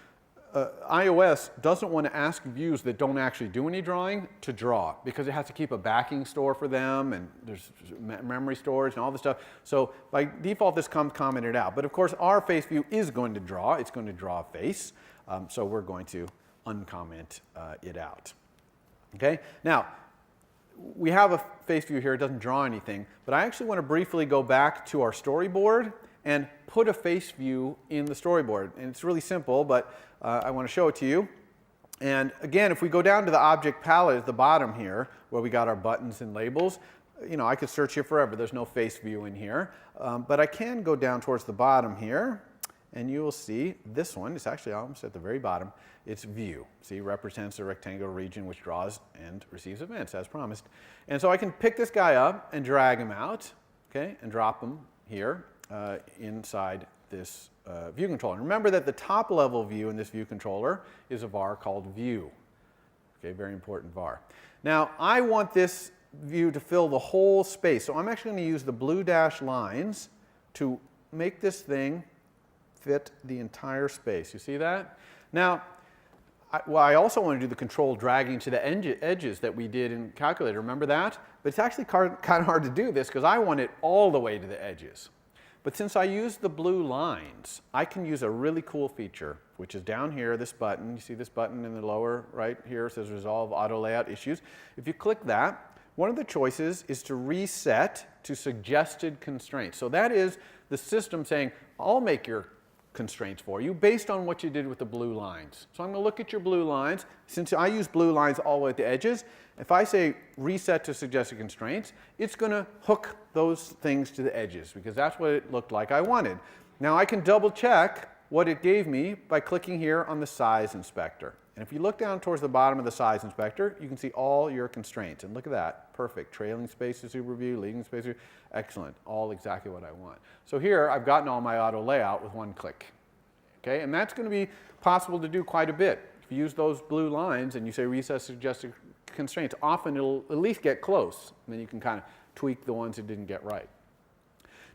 iOS doesn't want to ask views that don't actually do any drawing to draw because it has to keep a backing store for them, and there's memory storage and all this stuff. So by default, this comes commented out. But of course, our face view is going to draw. It's going to draw a face. So we're going to uncomment it out. Okay? Now, we have a face view here. It doesn't draw anything. But I actually want to briefly go back to our storyboard and put a face view in the storyboard. And it's really simple, but I want to show it to you. And again, if we go down to the object palette at the bottom here, where we got our buttons and labels, I could search here forever. There's no face view in here. But I can go down towards the bottom here, and you will see this one. It's actually almost at the very bottom. It's view. See, represents a rectangular region which draws and receives events, as promised. And so I can pick this guy up and drag him out, okay, and drop him here inside this view controller. And remember that the top level view in this view controller is a var called view. Okay, very important var. Now, I want this view to fill the whole space. So I'm actually going to use the blue dashed lines to make this thing fit the entire space. You see that? Now, I also want to do the control dragging to the edges that we did in Calculator. Remember that? But it's actually kind of hard to do this because I want it all the way to the edges. But since I use the blue lines, I can use a really cool feature, which is down here, this button. You see this button in the lower right here? It says Resolve Auto Layout Issues. If you click that, one of the choices is to reset to suggested constraints. So that is the system saying, I'll make your constraints for you based on what you did with the blue lines. So I'm going to look at your blue lines. Since I use blue lines all the way at the edges, if I say reset to suggested constraints, it's going to hook those things to the edges because that's what it looked like I wanted. Now I can double check what it gave me by clicking here on the size inspector. And if you look down towards the bottom of the size inspector, you can see all your constraints. And look at that. Perfect. Trailing space to super view, leading space to excellent. All exactly what I want. So here I've gotten all my auto layout with one click. Okay? And that's going to be possible to do quite a bit. If you use those blue lines and you say reset suggested constraints, often it'll at least get close. And then you can kind of tweak the ones it didn't get right.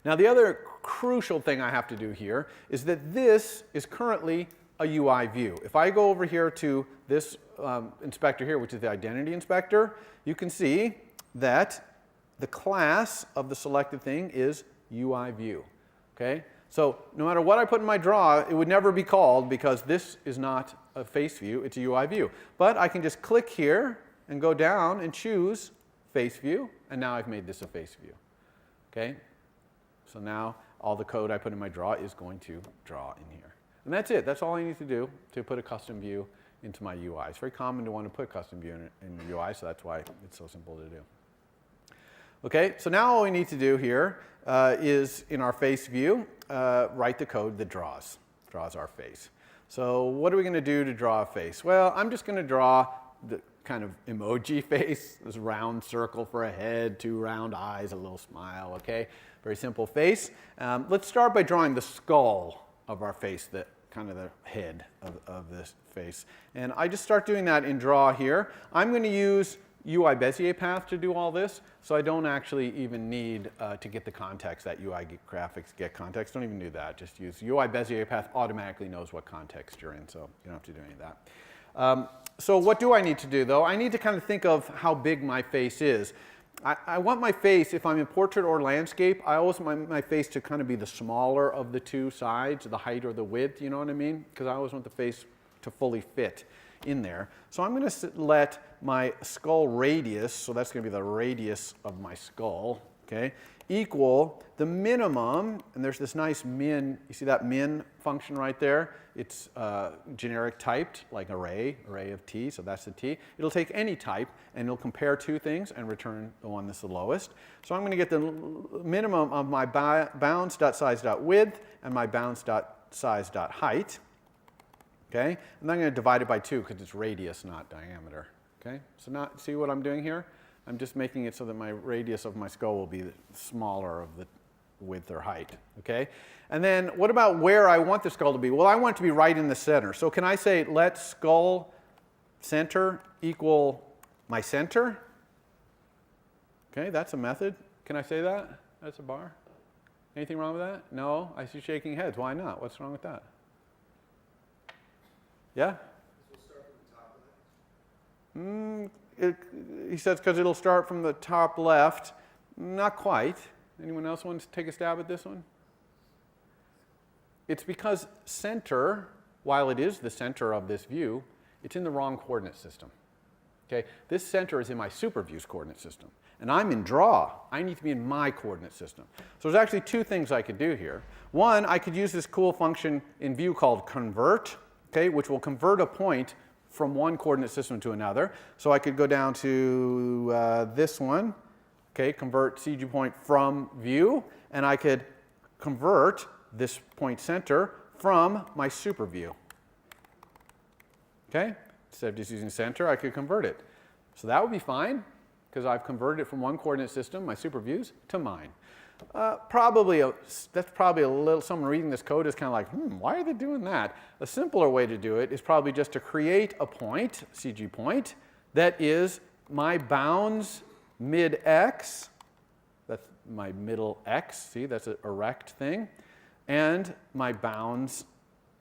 Now the other crucial thing I have to do here is that this is currently a UI view. If I go over here to this inspector here, which is the identity inspector, you can see that the class of the selected thing is UI view. Okay? So no matter what I put in my draw, it would never be called because this is not a face view, it's a UI view. But I can just click here and go down and choose face view, and now I've made this a face view. Okay? So now all the code I put in my draw is going to draw in here. And that's it. That's all I need to do to put a custom view into my UI. It's very common to want to put a custom view in the UI, so that's why it's so simple to do. Okay, so now all we need to do here is in our face view, write the code that draws our face. So what are we going to do to draw a face? Well, I'm just going to draw the kind of emoji face, this round circle for a head, two round eyes, a little smile, okay? Very simple face. Let's start by drawing the skull of our face, the kind of the head of this face. And I just start doing that in draw here. I'm going to use UI Bezier path to do all this, so I don't actually even need to get the context, that UI graphics get context. Don't even do that. Just use UI Bezier path, automatically knows what context you're in, so you don't have to do any of that. So what do I need to do though? I need to kind of think of how big my face is. I want my face, if I'm in portrait or landscape, I always want my face to kind of be the smaller of the two sides, the height or the width, you know what I mean? Because I always want the face to fully fit in there. So I'm going to let my skull radius, so that's going to be the radius of my skull, okay, equal the minimum, and there's this nice min, you see that min function right there? It's generic typed, like array of t, so that's the t. It'll take any type, and it'll compare two things and return the one that's the lowest. So I'm going to get the minimum of my bounds.size.width and my bounds.size.height. Okay? And then I'm going to divide it by 2 because it's radius, not diameter. Okay? So now, see what I'm doing here? I'm just making it so that my radius of my skull will be smaller of the width or height. Okay? And then what about where I want the skull to be? Well, I want it to be right in the center. So can I say let skull center equal my center? Okay, that's a method. Can I say that? That's a bar. Anything wrong with that? No? I see shaking heads. Why not? What's wrong with that? Yeah? This will start from the top left. He says because it'll start from the top left. Not quite. Anyone else want to take a stab at this one? It's because center, while it is the center of this view, it's in the wrong coordinate system. Okay? This center is in my super view's coordinate system. And I'm in draw. I need to be in my coordinate system. So there's actually two things I could do here. One, I could use this cool function in view called convert, okay, which will convert a point from one coordinate system to another. So I could go down to this one, okay, convert CG point from view, and I could convert this point center from my super view. Okay? Instead of just using center, I could convert it. So that would be fine, because I've converted it from one coordinate system, my super views, to mine. That's probably a little, someone reading this code is kind of like, why are they doing that? A simpler way to do it is probably just to create a point, CG point, that is my bounds mid x, that's my middle x, see, that's an erect thing, and my bounds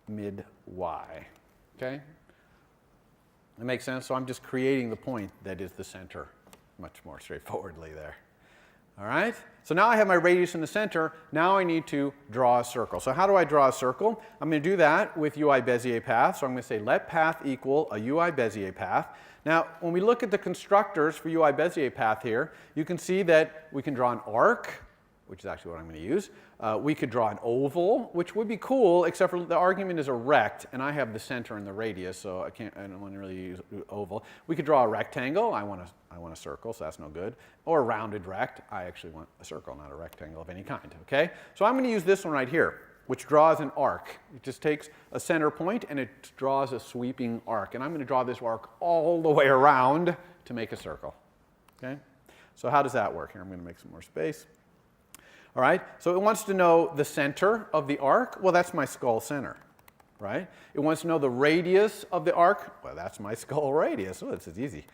mid y, okay? That makes sense? So I'm just creating the point that is the center much more straightforwardly there. All right? So now I have my radius in the center. Now I need to draw a circle. So how do I draw a circle? I'm going to do that with UI Bezier path. So I'm going to say let path equal a UI Bezier path. Now, when we look at the constructors for UI Bezier path here, you can see that we can draw an arc, which is actually what I'm going to use. We could draw an oval, which would be cool, except for the argument is a rect, and I have the center and the radius, so I don't want to really use oval. We could draw a rectangle. I want a circle, so that's no good. Or a rounded rect. I actually want a circle, not a rectangle of any kind. Okay? So I'm going to use this one right here, which draws an arc. It just takes a center point and it draws a sweeping arc. And I'm going to draw this arc all the way around to make a circle. Okay? So how does that work? Here, I'm going to make some more space. All right, so it wants to know the center of the arc. Well, that's my skull center, right? It wants to know the radius of the arc. Well, that's my skull radius. Oh, this is easy.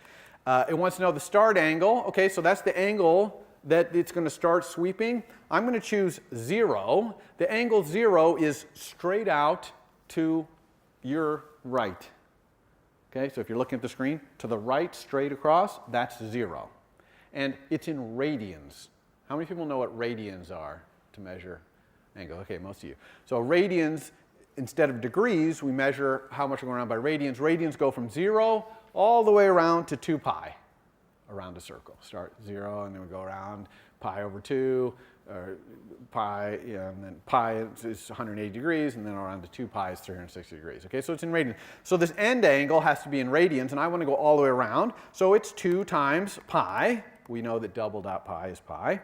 It wants to know the start angle. Okay, so that's the angle that it's going to start sweeping. I'm going to choose 0. The angle 0 is straight out to your right. Okay, so if you're looking at the screen, to the right, straight across, that's 0. And it's in radians. How many people know what radians are to measure angle? Okay, most of you. So radians, instead of degrees, we measure how much we're going around by radians. Radians go from 0 all the way around to 2 pi around a circle. Start 0 and then we go around pi over 2, or pi, yeah, and then pi is 180 degrees, and then around to 2 pi is 360 degrees. Okay, so it's in radians. So this end angle has to be in radians, and I want to go all the way around. So it's 2 times pi. We know that double dot pi is pi.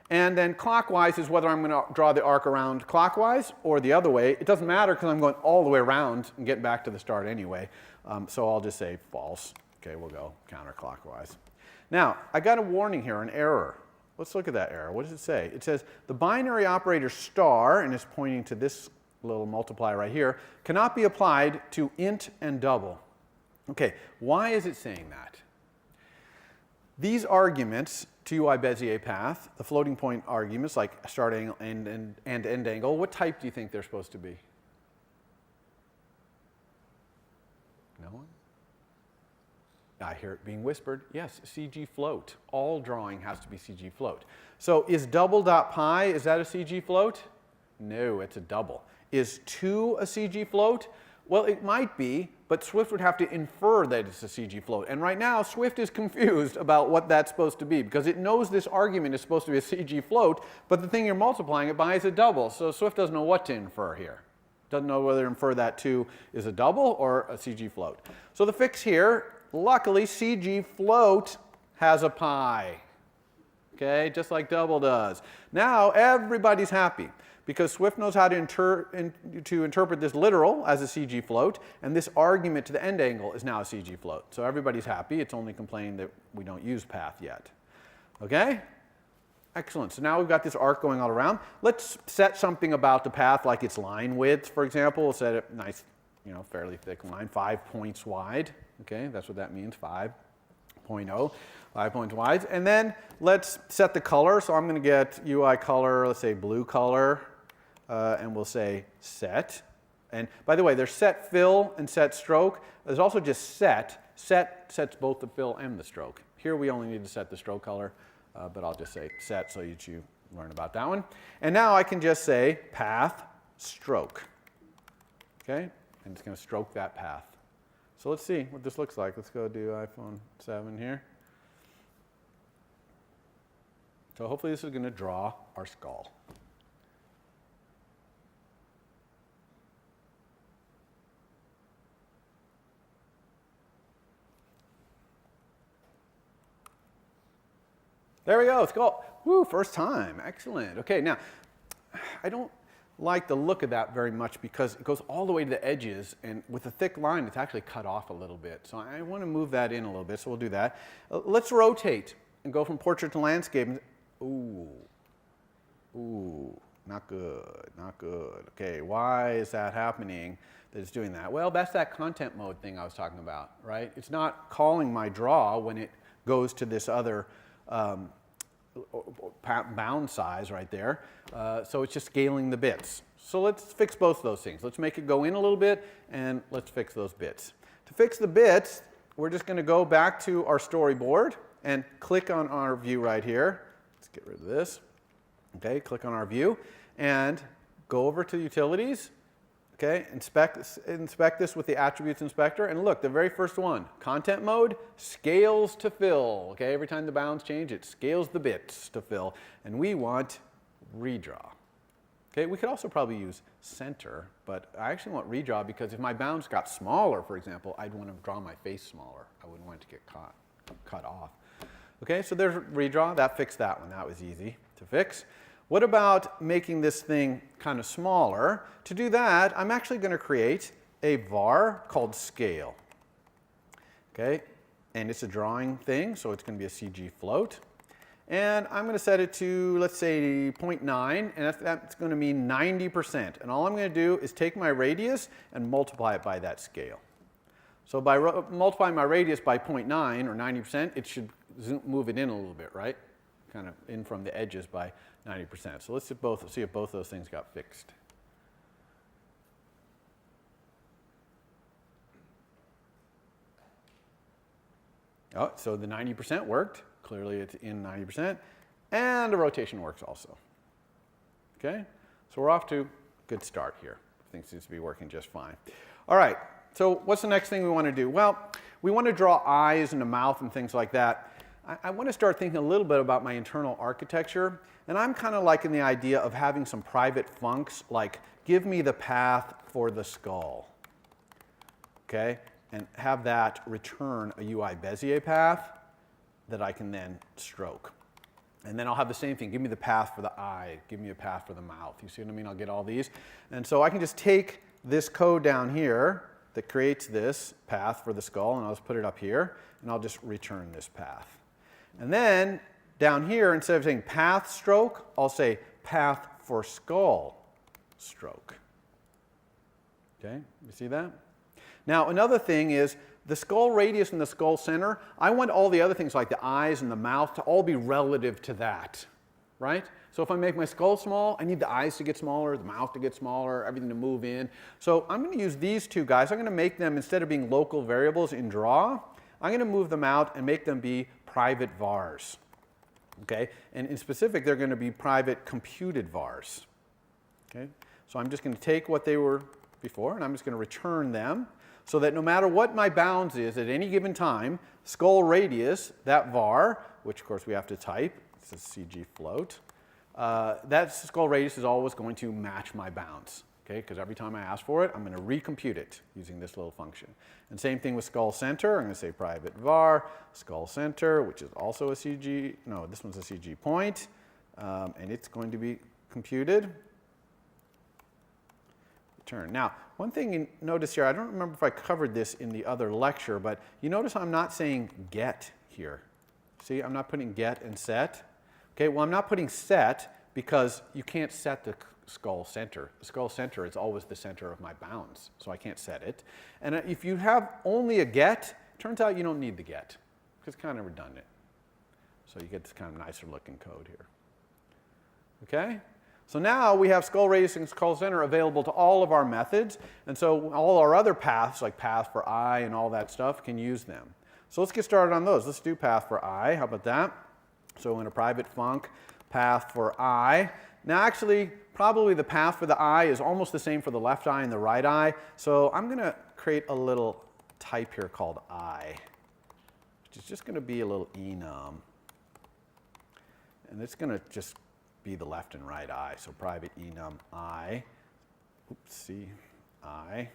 And then clockwise is whether I'm going to draw the arc around clockwise or the other way. It doesn't matter because I'm going all the way around and getting back to the start anyway. So I'll just say false. Okay, we'll go counterclockwise. Now, I got a warning here, an error. Let's look at that error. What does it say? It says the binary operator star, and it's pointing to this little multiplier right here, cannot be applied to int and double. Okay, why is it saying that? These arguments to UI Bezier path, the floating point arguments like start angle and end angle, what type do you think they're supposed to be? No one? I hear it being whispered. Yes, CG float. All drawing has to be CG float. So is double dot pi, is that a CG float? No, it's a double. Is 2 a CG float? Well, it might be, but Swift would have to infer that it's a CG float. And right now, Swift is confused about what that's supposed to be because it knows this argument is supposed to be a CG float, but the thing you're multiplying it by is a double. So Swift doesn't know what to infer here. Doesn't know whether to infer that 2 is a double or a CG float. So the fix here, luckily, CG float has a pi. Okay, just like double does. Now everybody's happy, because Swift knows how to interpret this literal as a CG float, and this argument to the end angle is now a CG float. So everybody's happy. It's only complaining that we don't use path yet. Okay? Excellent. So now we've got this arc going all around. Let's set something about the path, like its line width, for example. We'll set a nice, fairly thick line, 5 points wide. Okay, that's what that means, 5.0. 5 points wide. And then let's set the color. So I'm going to get UI color, let's say blue color. And we'll say set. And by the way, there's set fill and set stroke. There's also just set. Set sets both the fill and the stroke. Here we only need to set the stroke color, but I'll just say set so you learn about that one. And now I can just say path stroke. Okay? And it's going to stroke that path. So let's see what this looks like. Let's go do iPhone 7 here. So hopefully this is going to draw our skull. There we go, skull. Woo, first time. Excellent. Okay, now, I don't like the look of that very much because it goes all the way to the edges, and with a thick line, it's actually cut off a little bit. So I want to move that in a little bit, so we'll do that. Let's rotate and go from portrait to landscape. Ooh, not good, not good. Okay, why is that happening that it's doing that? Well, that's that content mode thing I was talking about, right? It's not calling my draw when it goes to this other bound size right there. So it's just scaling the bits. So let's fix both of those things. Let's make it go in a little bit, and let's fix those bits. To fix the bits, we're just going to go back to our storyboard and click on our view right here. Let's get rid of this. Okay, click on our view and go over to utilities. Okay, inspect this with the attributes inspector, and look, the very first one, content mode, scales to fill. Okay, every time the bounds change, it scales the bits to fill, and we want redraw. Okay, we could also probably use center, but I actually want redraw because if my bounds got smaller, for example, I'd want to draw my face smaller. I wouldn't want it to get cut off. Okay, so there's redraw. That fixed that one. That was easy to fix. What about making this thing kind of smaller? To do that, I'm actually going to create a var called scale. Okay, and it's a drawing thing, so it's going to be a CG float. And I'm going to set it to, let's say, 0.9, and that's going to mean 90%. And all I'm going to do is take my radius and multiply it by that scale. So by multiplying my radius by 0.9 or 90%, it should move it in a little bit, right? Kind of in from the edges by 90%. So let's see if both those things got fixed. Oh, so the 90% worked. Clearly it's in 90%. And the rotation works also. Okay? So we're off to a good start here. Things seems to be working just fine. All right. So what's the next thing we want to do? Well, we want to draw eyes and a mouth and things like that. I want to start thinking a little bit about my internal architecture. And I'm kind of liking the idea of having some private funcs, like give me the path for the skull. Okay? And have that return a UI Bezier path that I can then stroke. And then I'll have the same thing. Give me the path for the eye. Give me a path for the mouth. You see what I mean? I'll get all these. And so I can just take this code down here that creates this path for the skull, and I'll just put it up here, and I'll just return this path. And then down here, instead of saying path stroke, I'll say path for skull stroke. Okay, you see that? Now, another thing is the skull radius and the skull center, I want all the other things like the eyes and the mouth to all be relative to that, right? So if I make my skull small, I need the eyes to get smaller, the mouth to get smaller, everything to move in. So I'm going to use these two guys. I'm going to make them, instead of being local variables in draw, I'm going to move them out and make them be private vars. Okay? And in specific, they're going to be private computed vars. Okay? So I'm just going to take what they were before, and I'm just going to return them so that no matter what my bounds is at any given time, skull radius, that var, which of course we have to type, it's a CG float, that skull radius is always going to match my bounds. Okay, because every time I ask for it, I'm going to recompute it using this little function. And same thing with skull center. I'm going to say private var, skull center, which is also a CG, no, this one's a CG point, and it's going to be computed. Return. Now, one thing you notice here, I don't remember if I covered this in the other lecture, but you notice I'm not saying get here. See, I'm not putting get and set. Okay, well, I'm not putting set because you can't set the skull center. The skull center is always the center of my bounds, so I can't set it. And if you have only a get, it turns out you don't need the get, because it's kind of redundant. So you get this kind of nicer looking code here. Okay? So now we have skull radius and skull center available to all of our methods, and so all our other paths, like path for eye and all that stuff, can use them. So let's get started on those. Let's do path for eye. How about that? So in a private func, path for eye. Now actually, probably the path for the eye is almost the same for the left eye and the right eye. So I'm going to create a little type here called eye, which is just going to be a little enum. And it's going to just be the left and right eye. So private enum eye, oopsie, eye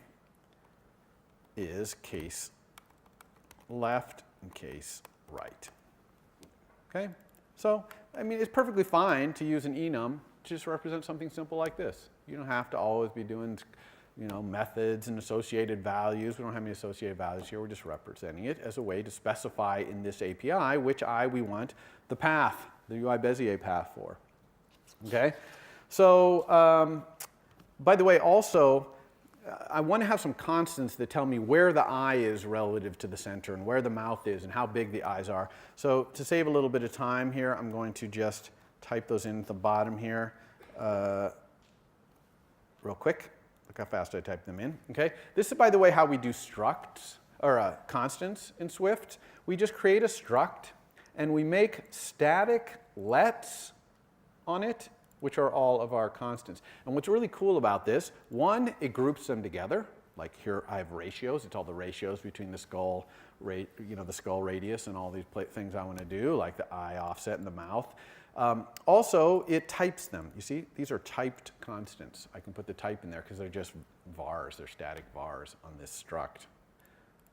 is case left and case right. Okay? So, I mean, it's perfectly fine to use an enum to just represent something simple like this. You don't have to always be doing, methods and associated values. We don't have any associated values here. We're just representing it as a way to specify in this API which eye we want the path, the UI Bezier path for. Okay? So, by the way, also, I want to have some constants that tell me where the eye is relative to the center and where the mouth is and how big the eyes are. So to save a little bit of time here, I'm going to just type those in at the bottom here real quick. Look how fast I type them in. Okay? This is, by the way, how we do structs. or constants in Swift, we just create a struct and we make static lets on it, which are all of our constants. And what's really cool about this, one, it groups them together. Like here I have ratios. It's all the ratios between the skull, the skull radius and all these things I want to do, like the eye offset and the mouth. Also, it types them. You see, these are typed constants. I can put the type in there because they're just vars. They're static vars on this struct.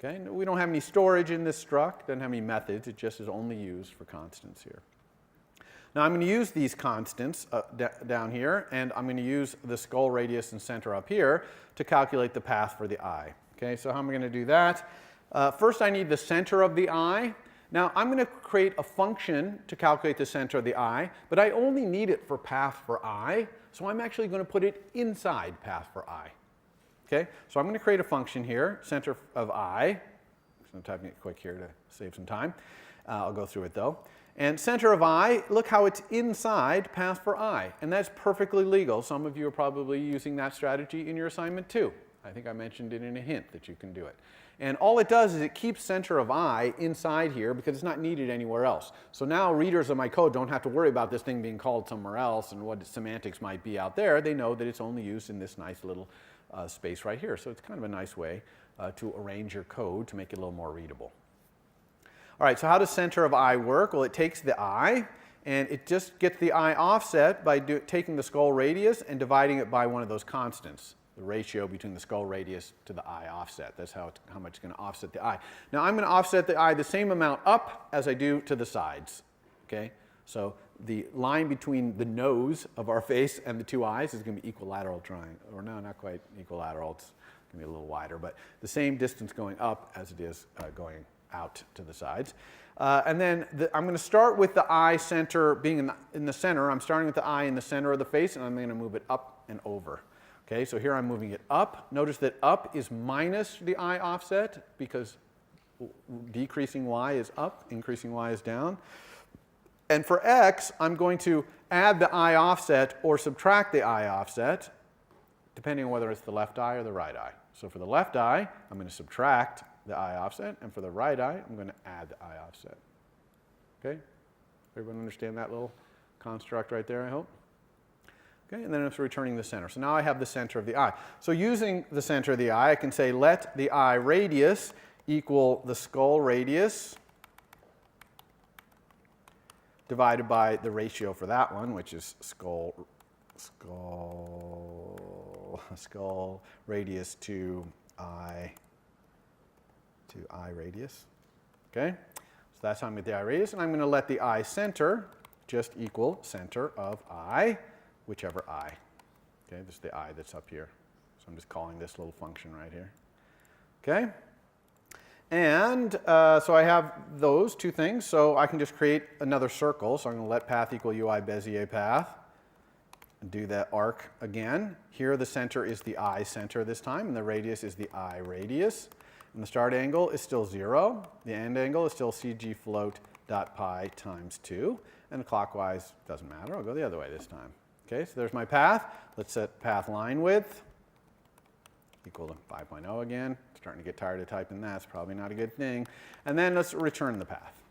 Okay, we don't have any storage in this struct. Doesn't have any methods. It just is only used for constants here. Now I'm going to use these constants down here, and I'm going to use the skull radius and center up here to calculate the path for the eye. Okay, so how am I going to do that? First I need the center of the eye. Now I'm going to create a function to calculate the center of the eye, but I only need it for path for eye, so I'm actually going to put it inside path for eye. Okay, so I'm going to create a function here, center of eye. I'm typing it quick here to save some time. I'll go through it though. And center of eye, look how it's inside path for eye. And that's perfectly legal. Some of you are probably using that strategy in your assignment too. I think I mentioned it in a hint that you can do it. And all it does is it keeps center of eye inside here because it's not needed anywhere else. So now readers of my code don't have to worry about this thing being called somewhere else and what its semantics might be out there. They know that it's only used in this nice little space right here. So it's kind of a nice way to arrange your code to make it a little more readable. All right, so how does center of eye work? Well, it takes the eye, and it just gets the eye offset by taking the skull radius and dividing it by one of those constants, the ratio between the skull radius to the eye offset. That's how much it's going to offset the eye. Now, I'm going to offset the eye the same amount up as I do to the sides. Okay, so the line between the nose of our face and the two eyes is going to be equilateral triangle, or no, not quite equilateral. It's going to be a little wider, but the same distance going up as it is going out to the sides. And then I'm going to start with the eye center being in the center. I'm starting with the eye in the center of the face, and I'm going to move it up and over. Okay, so here I'm moving it up. Notice that up is minus the eye offset because decreasing y is up, increasing y is down. And for x, I'm going to add the eye offset or subtract the eye offset, depending on whether it's the left eye or the right eye. So for the left eye, I'm going to subtract the eye offset, and for the right eye, I'm going to add the eye offset. Okay? Everyone understand that little construct right there, I hope? Okay, and then it's returning the center. So now I have the center of the eye. So using the center of the eye, I can say let the eye radius equal the skull radius divided by the ratio for that one, which is skull radius to eye radius. Okay, so that's how I'm going to get the eye radius, and I'm going to let the eye center just equal center of eye, whichever eye. Okay, this is the eye that's up here. So I'm just calling this little function right here. Okay, and so I have those two things, so I can just create another circle. So I'm going to let path equal ui Bezier path, and do that arc again. Here the center is the eye center this time, and the radius is the eye radius. And the start angle is still 0. The end angle is still CG float dot pi times 2. And clockwise doesn't matter. I'll go the other way this time. Okay, so there's my path. Let's set path line width equal to 5.0 again. Starting to get tired of typing that. It's probably not a good thing. And then let's return the path.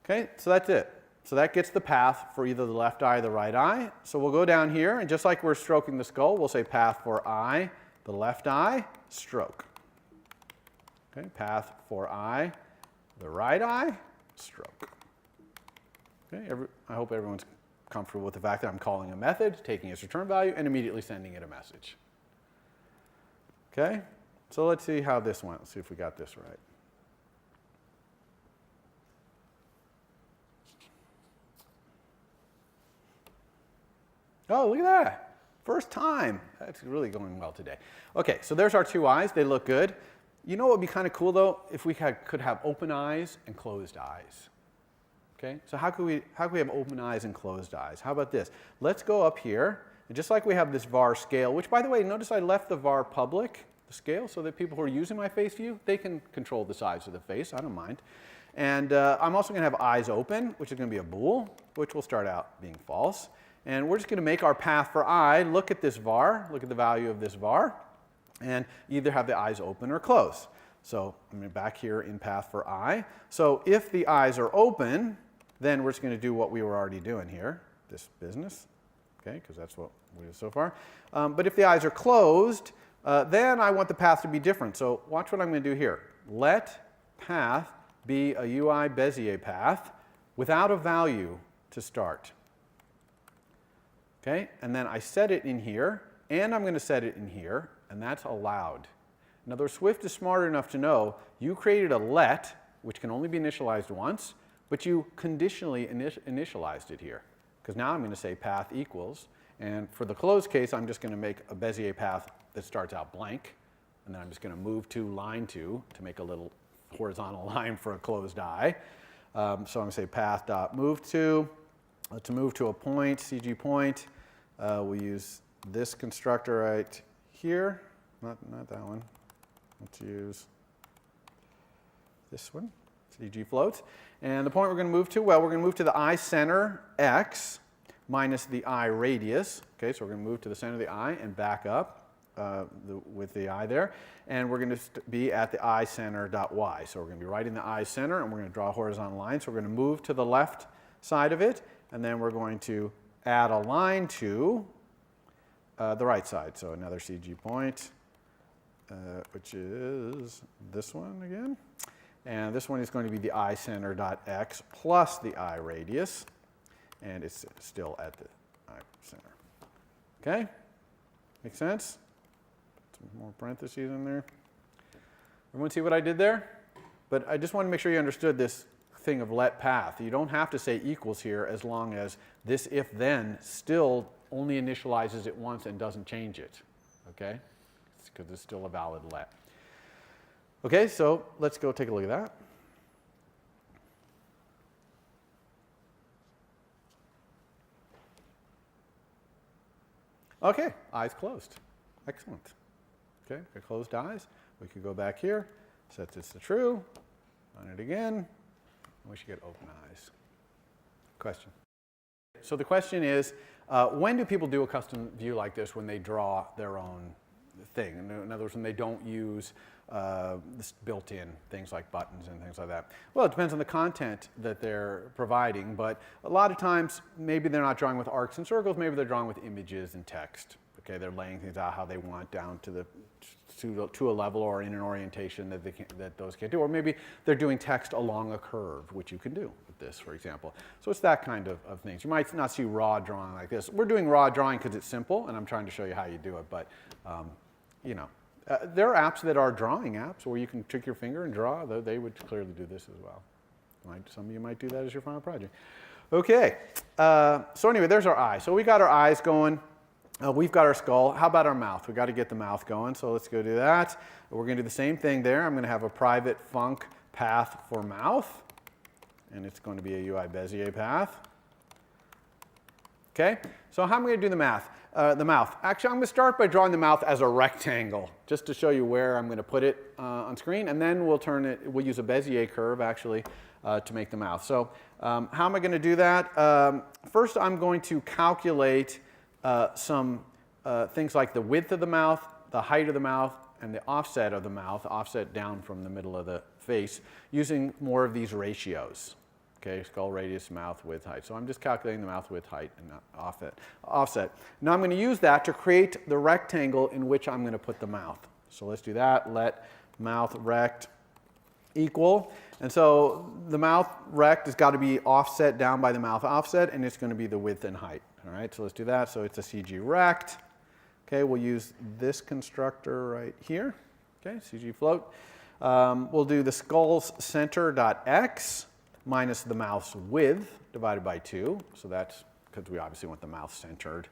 Okay, so that's it. So that gets the path for either the left eye or the right eye. So we'll go down here, and just like we're stroking the skull, we'll say path for eye, the left eye, stroke. Okay, path for eye, the right eye, stroke. Okay, I hope everyone's comfortable with the fact that I'm calling a method, taking its return value, and immediately sending it a message. Okay, so let's see how this went. Let's see if we got this right. Oh, look at that. First time. That's really going well today. Okay, so there's our two eyes. They look good. You know what would be kind of cool, though, if we could have open eyes and closed eyes. Okay, so how could we have open eyes and closed eyes? How about this? Let's go up here, and just like we have this var scale, which, by the way, notice I left the var public, the scale, so that people who are using my face view, they can control the size of the face. I don't mind. And I'm also going to have eyes open, which is going to be a bool, which will start out being false. And we're just going to make our path for eye. Look at this var. Look at the value of this var. And either have the eyes open or closed. So I'm back here in path for I. So if the eyes are open, then we're just going to do what we were already doing here, this business, okay, because that's what we did so far. But if the eyes are closed, then I want the path to be different. So watch what I'm going to do here. Let path be a UI Bezier path without a value to start. Okay, and then I set it in here, and I'm going to set it in here, and that's allowed. In other words, Swift is smart enough to know you created a let, which can only be initialized once, but you conditionally initialized it here. Because now I'm going to say path equals, and for the closed case, I'm just going to make a Bezier path that starts out blank, and then I'm just going to move to line 2 to make a little horizontal line for a closed eye. So I'm going to say path.move to. To move to a point, CG point, we'll use this constructor right here. Not that one. Let's use this one, CG floats. And the point we're going to move to, well, we're going to move to the eye center x minus the eye radius. Okay, so we're going to move to the center of the eye and back up with the eye there. And we're going to be at the eye center dot y. So we're going to be right in the eye center, and we're going to draw a horizontal line. So we're going to move to the left side of it, and then we're going to add a line to the right side. So another CG point, which is this one again. And this one is going to be the eye center dot x plus the eye radius. And it's still at the eye center. Okay? Make sense? Some more parentheses in there. Everyone see what I did there? But I just want to make sure you understood this thing of let path. You don't have to say equals here as long as this if then still only initializes it once and doesn't change it. Okay? Because it's still a valid let. Okay, so let's go take a look at that. Okay, eyes closed. Excellent. Okay, got closed eyes. We could go back here, set this to true, run it again, and we should get open eyes. Question? So the question is, when do people do a custom view like this when they draw their own thing? In other words, when they don't use this built-in things like buttons and things like that. Well, it depends on the content that they're providing, but a lot of times maybe they're not drawing with arcs and circles, maybe they're drawing with images and text. Okay, they're laying things out how they want down to a level or in an orientation that those can't do. Or maybe they're doing text along a curve, which you can do with this, for example. So it's that kind of things. You might not see raw drawing like this. We're doing raw drawing because it's simple, and I'm trying to show you how you do it, but you know. There are apps that are drawing apps where you can trick your finger and draw, though they would clearly do this as well. Some of you might do that as your final project. Okay, so anyway, there's our eye. So we got our eyes going. We've got our skull. How about our mouth? We've got to get the mouth going, so let's go do that. We're going to do the same thing there. I'm going to have a private func path for mouth, and it's going to be a UI Bezier path. Okay, so how am I going to do the mouth? Actually, I'm going to start by drawing the mouth as a rectangle, just to show you where I'm going to put it on screen, and then we'll use a Bezier curve, actually, to make the mouth. So how am I going to do that? First, I'm going to calculate some things like the width of the mouth, the height of the mouth, and the offset of the mouth, offset down from the middle of the face, using more of these ratios. Okay, skull radius, mouth width, height. So I'm just calculating the mouth width, height, and offset. Now I'm going to use that to create the rectangle in which I'm going to put the mouth. So let's do that. Let mouth rect equal. And so the mouth rect has got to be offset down by the mouth offset, and it's going to be the width and height. All right, so let's do that. So it's a CG rect. Okay, we'll use this constructor right here. Okay, CG float. We'll do the skull's center.x minus the mouth's width divided by 2. So that's because we obviously want the mouth centered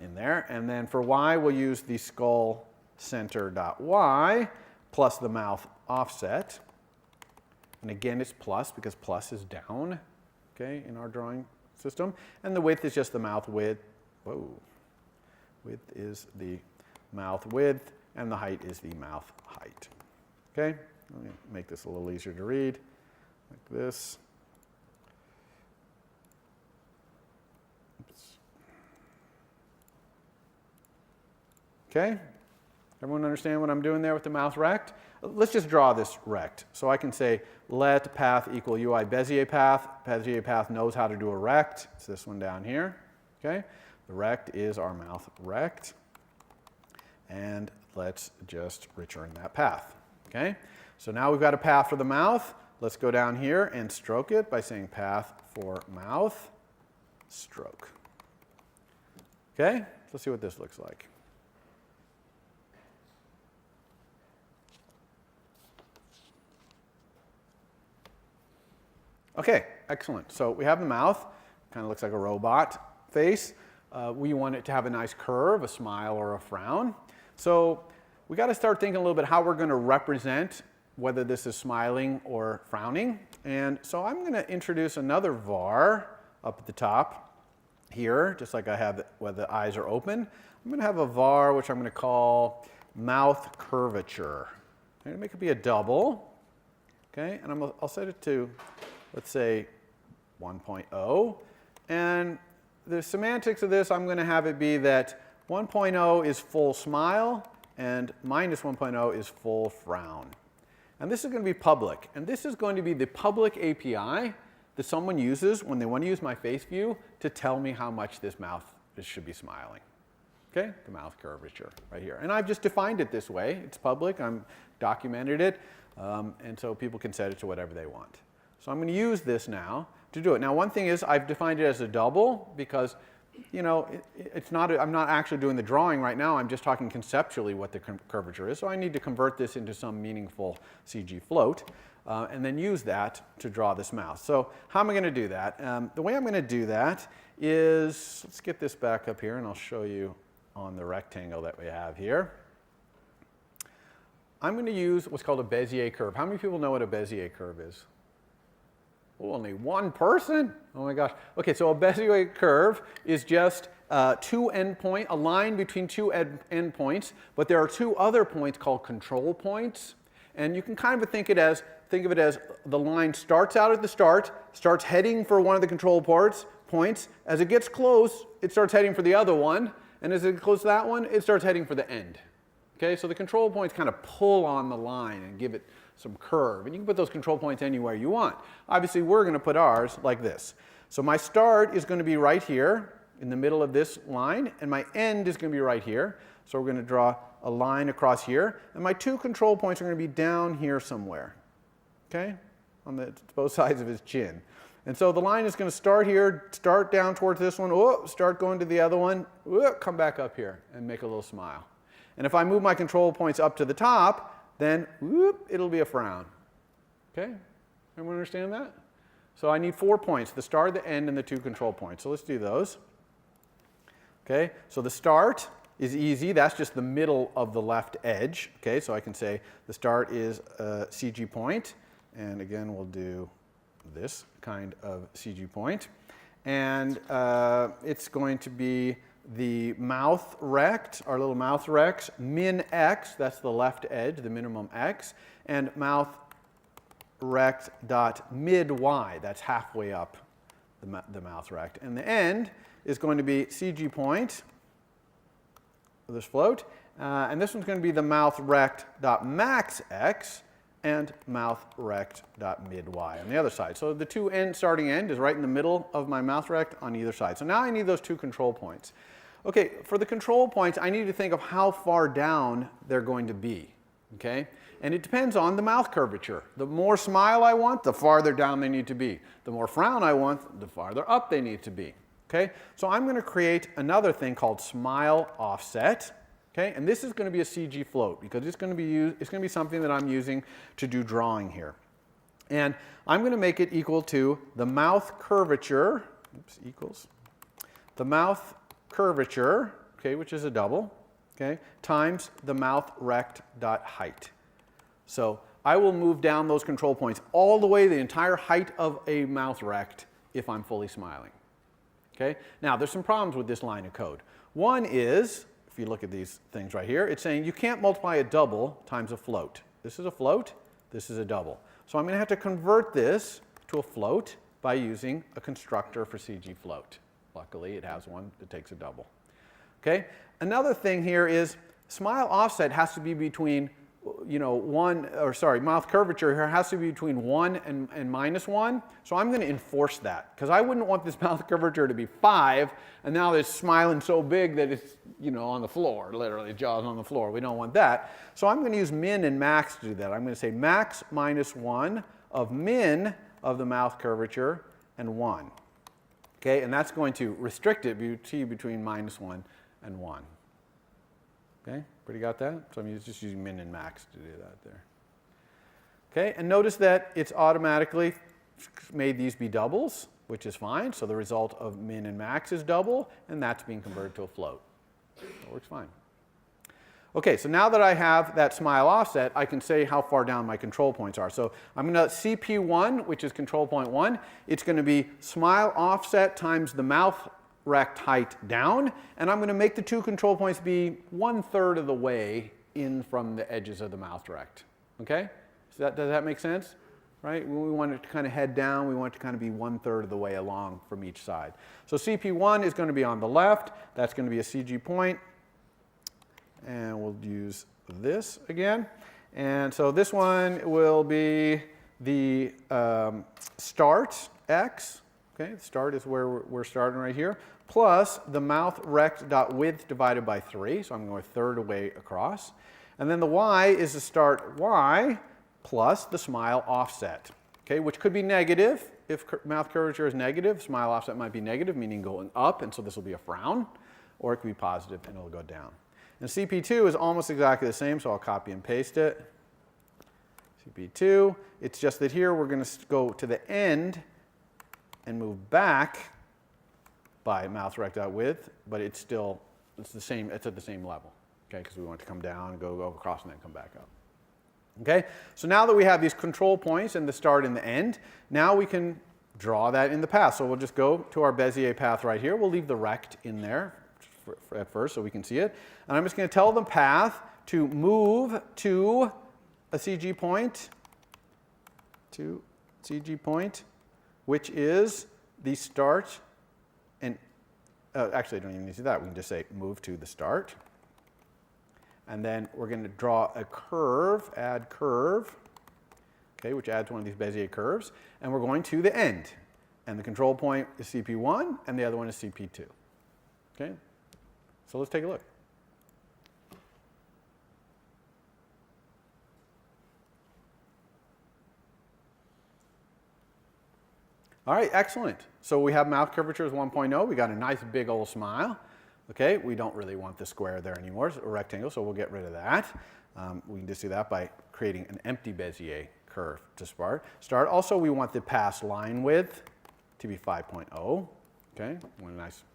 in there. And then for y, we'll use the skull center.y plus the mouth offset. And again, it's plus because plus is down, okay, in our drawing system. And the width is just the mouth width. Whoa. Width is the mouth width, and the height is the mouth height. Okay, let me make this a little easier to read. Like this. Oops. Okay, Everyone understand what I'm doing there with the mouth rect? Let's just draw this rect. So I can say let path equal UI Bezier path. Bezier path knows how to do a rect. It's this one down here. Okay? The rect is our mouth rect. And let's just return that path. Okay? So now we've got a path for the mouth. Let's go down here and stroke it by saying path for mouth, stroke. Okay? Let's see what this looks like. Okay, excellent. So we have the mouth. Kind of looks like a robot face. We want it to have a nice curve, a smile or a frown. So we got to start thinking a little bit how we're going to represent whether this is smiling or frowning. And so I'm going to introduce another var up at the top here, just like I have where the eyes are open. I'm going to have a var which I'm going to call mouth curvature. I'm going to make it be a double. Okay, and I'll set it to, let's say, 1.0. And the semantics of this, I'm going to have it be that 1.0 is full smile and minus 1.0 is full frown. And this is going to be public. And this is going to be the public API that someone uses when they want to use my face view to tell me how much this mouth should be smiling. Okay, the mouth curvature right here. And I've just defined it this way. It's public. I'm documented it. And so people can set it to whatever they want. So I'm going to use this now to do it. Now, one thing is I've defined it as a double because, you know, I'm not actually doing the drawing right now. I'm just talking conceptually what the curvature is. So I need to convert this into some meaningful CG float and then use that to draw this mouth. So how am I going to do that? The way I'm going to do that is, let's get this back up here and I'll show you on the rectangle that we have here. I'm going to use what's called a Bezier curve. How many people know what a Bezier curve is? Oh, only one person? Oh my gosh. Okay, so a Bezier curve is just a line between two endpoints, but there are two other points called control points. And you can kind of think of it as the line starts out at the start, starts heading for one of the control points. As it gets close, it starts heading for the other one. And as it gets close to that one, it starts heading for the end. Okay, so the control points kind of pull on the line and give it some curve. And you can put those control points anywhere you want. Obviously, we're going to put ours like this. So my start is going to be right here in the middle of this line, and my end is going to be right here. So we're going to draw a line across here, and my two control points are going to be down here somewhere, okay, on both sides of his chin. And so the line is going to start here, start down towards this one, start going to the other one, come back up here and make a little smile. And if I move my control points up to the top, then it'll be a frown. Okay? Everyone understand that? So I need 4 points, the start, the end, and the two control points. So let's do those. Okay? So the start is easy. That's just the middle of the left edge. Okay? So I can say the start is a CG point. And again, we'll do this kind of CG point. And it's going to be the mouth rect, our little mouth rect, min x, that's the left edge, the minimum x, and mouth rect dot mid y, that's halfway up the mouth rect. And the end is going to be CG point, this float, and this one's going to be the mouth rect dot max x, and mouth rect dot mid y on the other side. So the two starting end is right in the middle of my mouth rect on either side. So now I need those two control points. Okay, for the control points, I need to think of how far down they're going to be. Okay? And it depends on the mouth curvature. The more smile I want, the farther down they need to be. The more frown I want, the farther up they need to be. Okay? So I'm going to create another thing called smile offset. Okay, and this is going to be a CG float because it's going to be something that I'm using to do drawing here. And I'm going to make it equal to the mouth curvature, equals the mouth curvature, okay, which is a double, okay, times the mouth rect dot height. So I will move down those control points all the way the entire height of a mouth rect if I'm fully smiling. Okay? Now there's some problems with this line of code. One is, if you look at these things right here, it's saying you can't multiply a double times a float. This is a float, this is a double. So I'm going to have to convert this to a float by using a constructor for CG float. Luckily, it has one that takes a double. Okay? Another thing here is smile offset has to be between, mouth curvature here has to be between 1 and -1. So I'm going to enforce that because I wouldn't want this mouth curvature to be 5 and now it's smiling so big that it's, on the floor, literally jaws on the floor. We don't want that. So I'm going to use min and max to do that. I'm going to say max -1 of min of the mouth curvature and 1. Okay, and that's going to restrict it between -1 and 1. Okay, pretty got that? So I'm just using min and max to do that there. Okay, and notice that it's automatically made these be doubles, which is fine. So the result of min and max is double, and that's being converted to a float. That works fine. Okay, so now that I have that smile offset, I can say how far down my control points are. So I'm going to CP1, which is control point 1. It's going to be smile offset times the mouth rect height down, and I'm going to make the two control points be 1/3 of the way in from the edges of the mouth rect. Okay? So does that make sense? Right? We want it to kind of head down. We want it to kind of be 1/3 of the way along from each side. So CP1 is going to be on the left. That's going to be a CG point. And we'll use this again. And so this one will be the start x. Okay, the start is where we're starting right here, plus the mouth rect dot width divided by 3. So I'm going 1/3 away across. And then the y is the start y plus the smile offset, okay, which could be negative. If mouth curvature is negative, smile offset might be negative, meaning going up, and so this will be a frown, or it could be positive and it'll go down. And CP2 is almost exactly the same, so I'll copy and paste it. CP2, it's just that here we're going to go to the end and move back by mouth rect dot width, but it's the same, it's at the same level, okay, because we want it to come down, go across, and then come back up. Okay, so now that we have these control points and the start and the end, now we can draw that in the path. So we'll just go to our Bezier path right here. We'll leave the rect in there at first so we can see it. And I'm just going to tell the path to move to a CG point, which is the start. And actually, I don't even need to do that. We can just say move to the start. And then we're going to draw a curve, add curve, okay, which adds one of these Bezier curves. And we're going to the end. And the control point is CP1, and the other one is CP2. Okay? So let's take a look. All right, excellent. So we have mouth curvature as 1.0. We got a nice big old smile. Okay, we don't really want the square there anymore, it's a rectangle, so we'll get rid of that. We can just do that by creating an empty Bezier curve to start. Also, we want the pass line width to be 5.0. Okay, one nice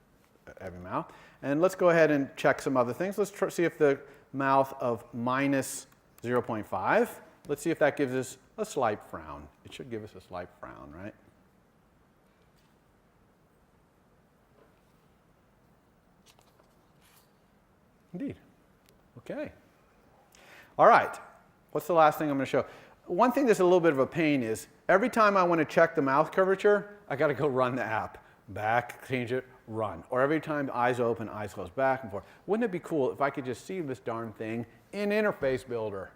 heavy mouth. And let's go ahead and check some other things. Let's see if the mouth of -0.5, let's see if that gives us a slight frown. It should give us a slight frown, right? Indeed. Okay. All right. What's the last thing I'm going to show? One thing that's a little bit of a pain is every time I want to check the mouth curvature, I got to go run the app. Back, change it, run. Or every time eyes open, eyes close, back and forth. Wouldn't it be cool if I could just see this darn thing in Interface Builder?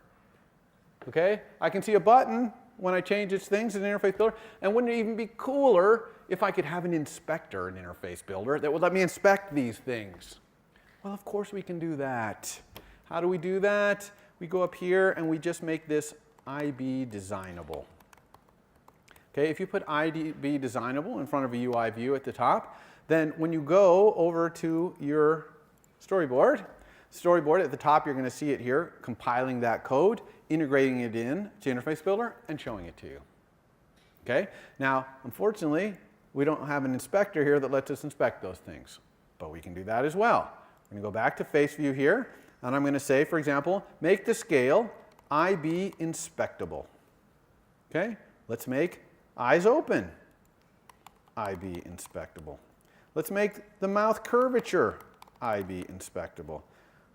Okay? I can see a button when I change its things in Interface Builder. And wouldn't it even be cooler if I could have an inspector in Interface Builder that would let me inspect these things? Well, of course we can do that. How do we do that? We go up here and we just make this IB designable. Okay, if you put IB designable in front of a UI view at the top, then when you go over to your storyboard at the top, you're going to see it here, compiling that code, integrating it in to Interface Builder, and showing it to you. Okay, now, unfortunately, we don't have an inspector here that lets us inspect those things, but we can do that as well. I'm going to go back to face view here, and I'm going to say, for example, make the scale IB inspectable. Okay, let's make eyes open IB inspectable. Let's make the mouth curvature IB inspectable.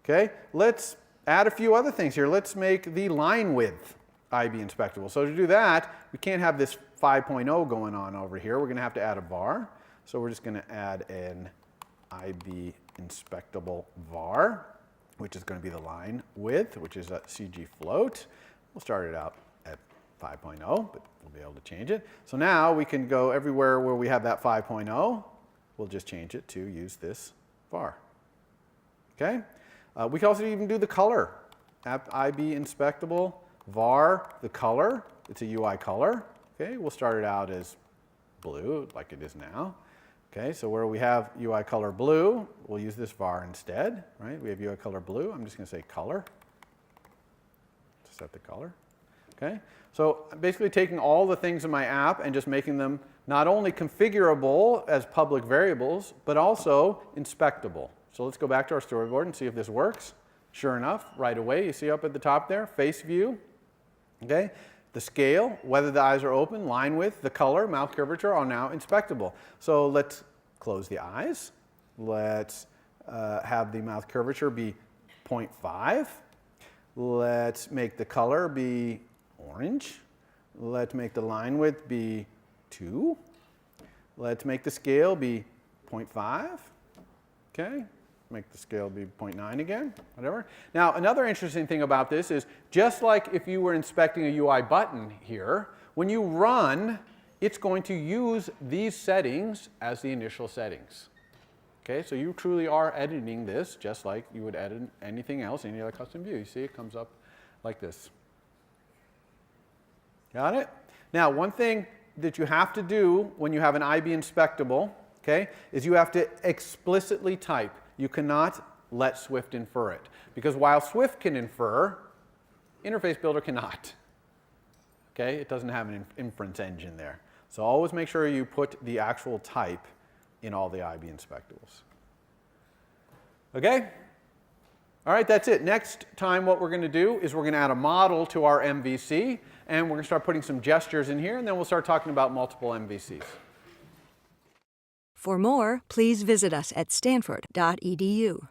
Okay, let's add a few other things here. Let's make the line width IB inspectable. So to do that, we can't have this 5.0 going on over here. We're going to have to add a var. So we're just going to add an IB inspectable var. which is going to be the line width, which is a CG float. We'll start it out at 5.0, but we'll be able to change it. So now we can go everywhere where we have that 5.0. We'll just change it to use this var. Okay? We can also even do the color. App IB inspectable var, the color. It's a UI color. Okay, we'll start it out as blue, like it is now. Okay, so where we have UI color blue, we'll use this var instead, right? We have UI color blue. I'm just going to say color to set the color. Okay, so I'm basically taking all the things in my app and just making them not only configurable as public variables, but also inspectable. So let's go back to our storyboard and see if this works. Sure enough, right away, you see up at the top there, face view. Okay, the scale, whether the eyes are open, line width, the color, mouth curvature are now inspectable. So let's close the eyes. Let's have the mouth curvature be 0.5. Let's make the color be orange. Let's make the line width be 2. Let's make the scale be 0.5. Okay, make the scale be 0.9 again, whatever. Now, another interesting thing about this is just like if you were inspecting a UI button here, when you run, it's going to use these settings as the initial settings. Okay, so you truly are editing this just like you would edit anything else, any other custom view. You see it comes up like this. Got it? Now, one thing that you have to do when you have an IB inspectable, okay, is you have to explicitly type. You cannot let Swift infer it. Because while Swift can infer, Interface Builder cannot. Okay, it doesn't have an inference engine there. So always make sure you put the actual type in all the IB inspectables. Okay? All right, that's it. Next time what we're going to do is we're going to add a model to our MVC, and we're going to start putting some gestures in here, and then we'll start talking about multiple MVCs. For more, please visit us at stanford.edu.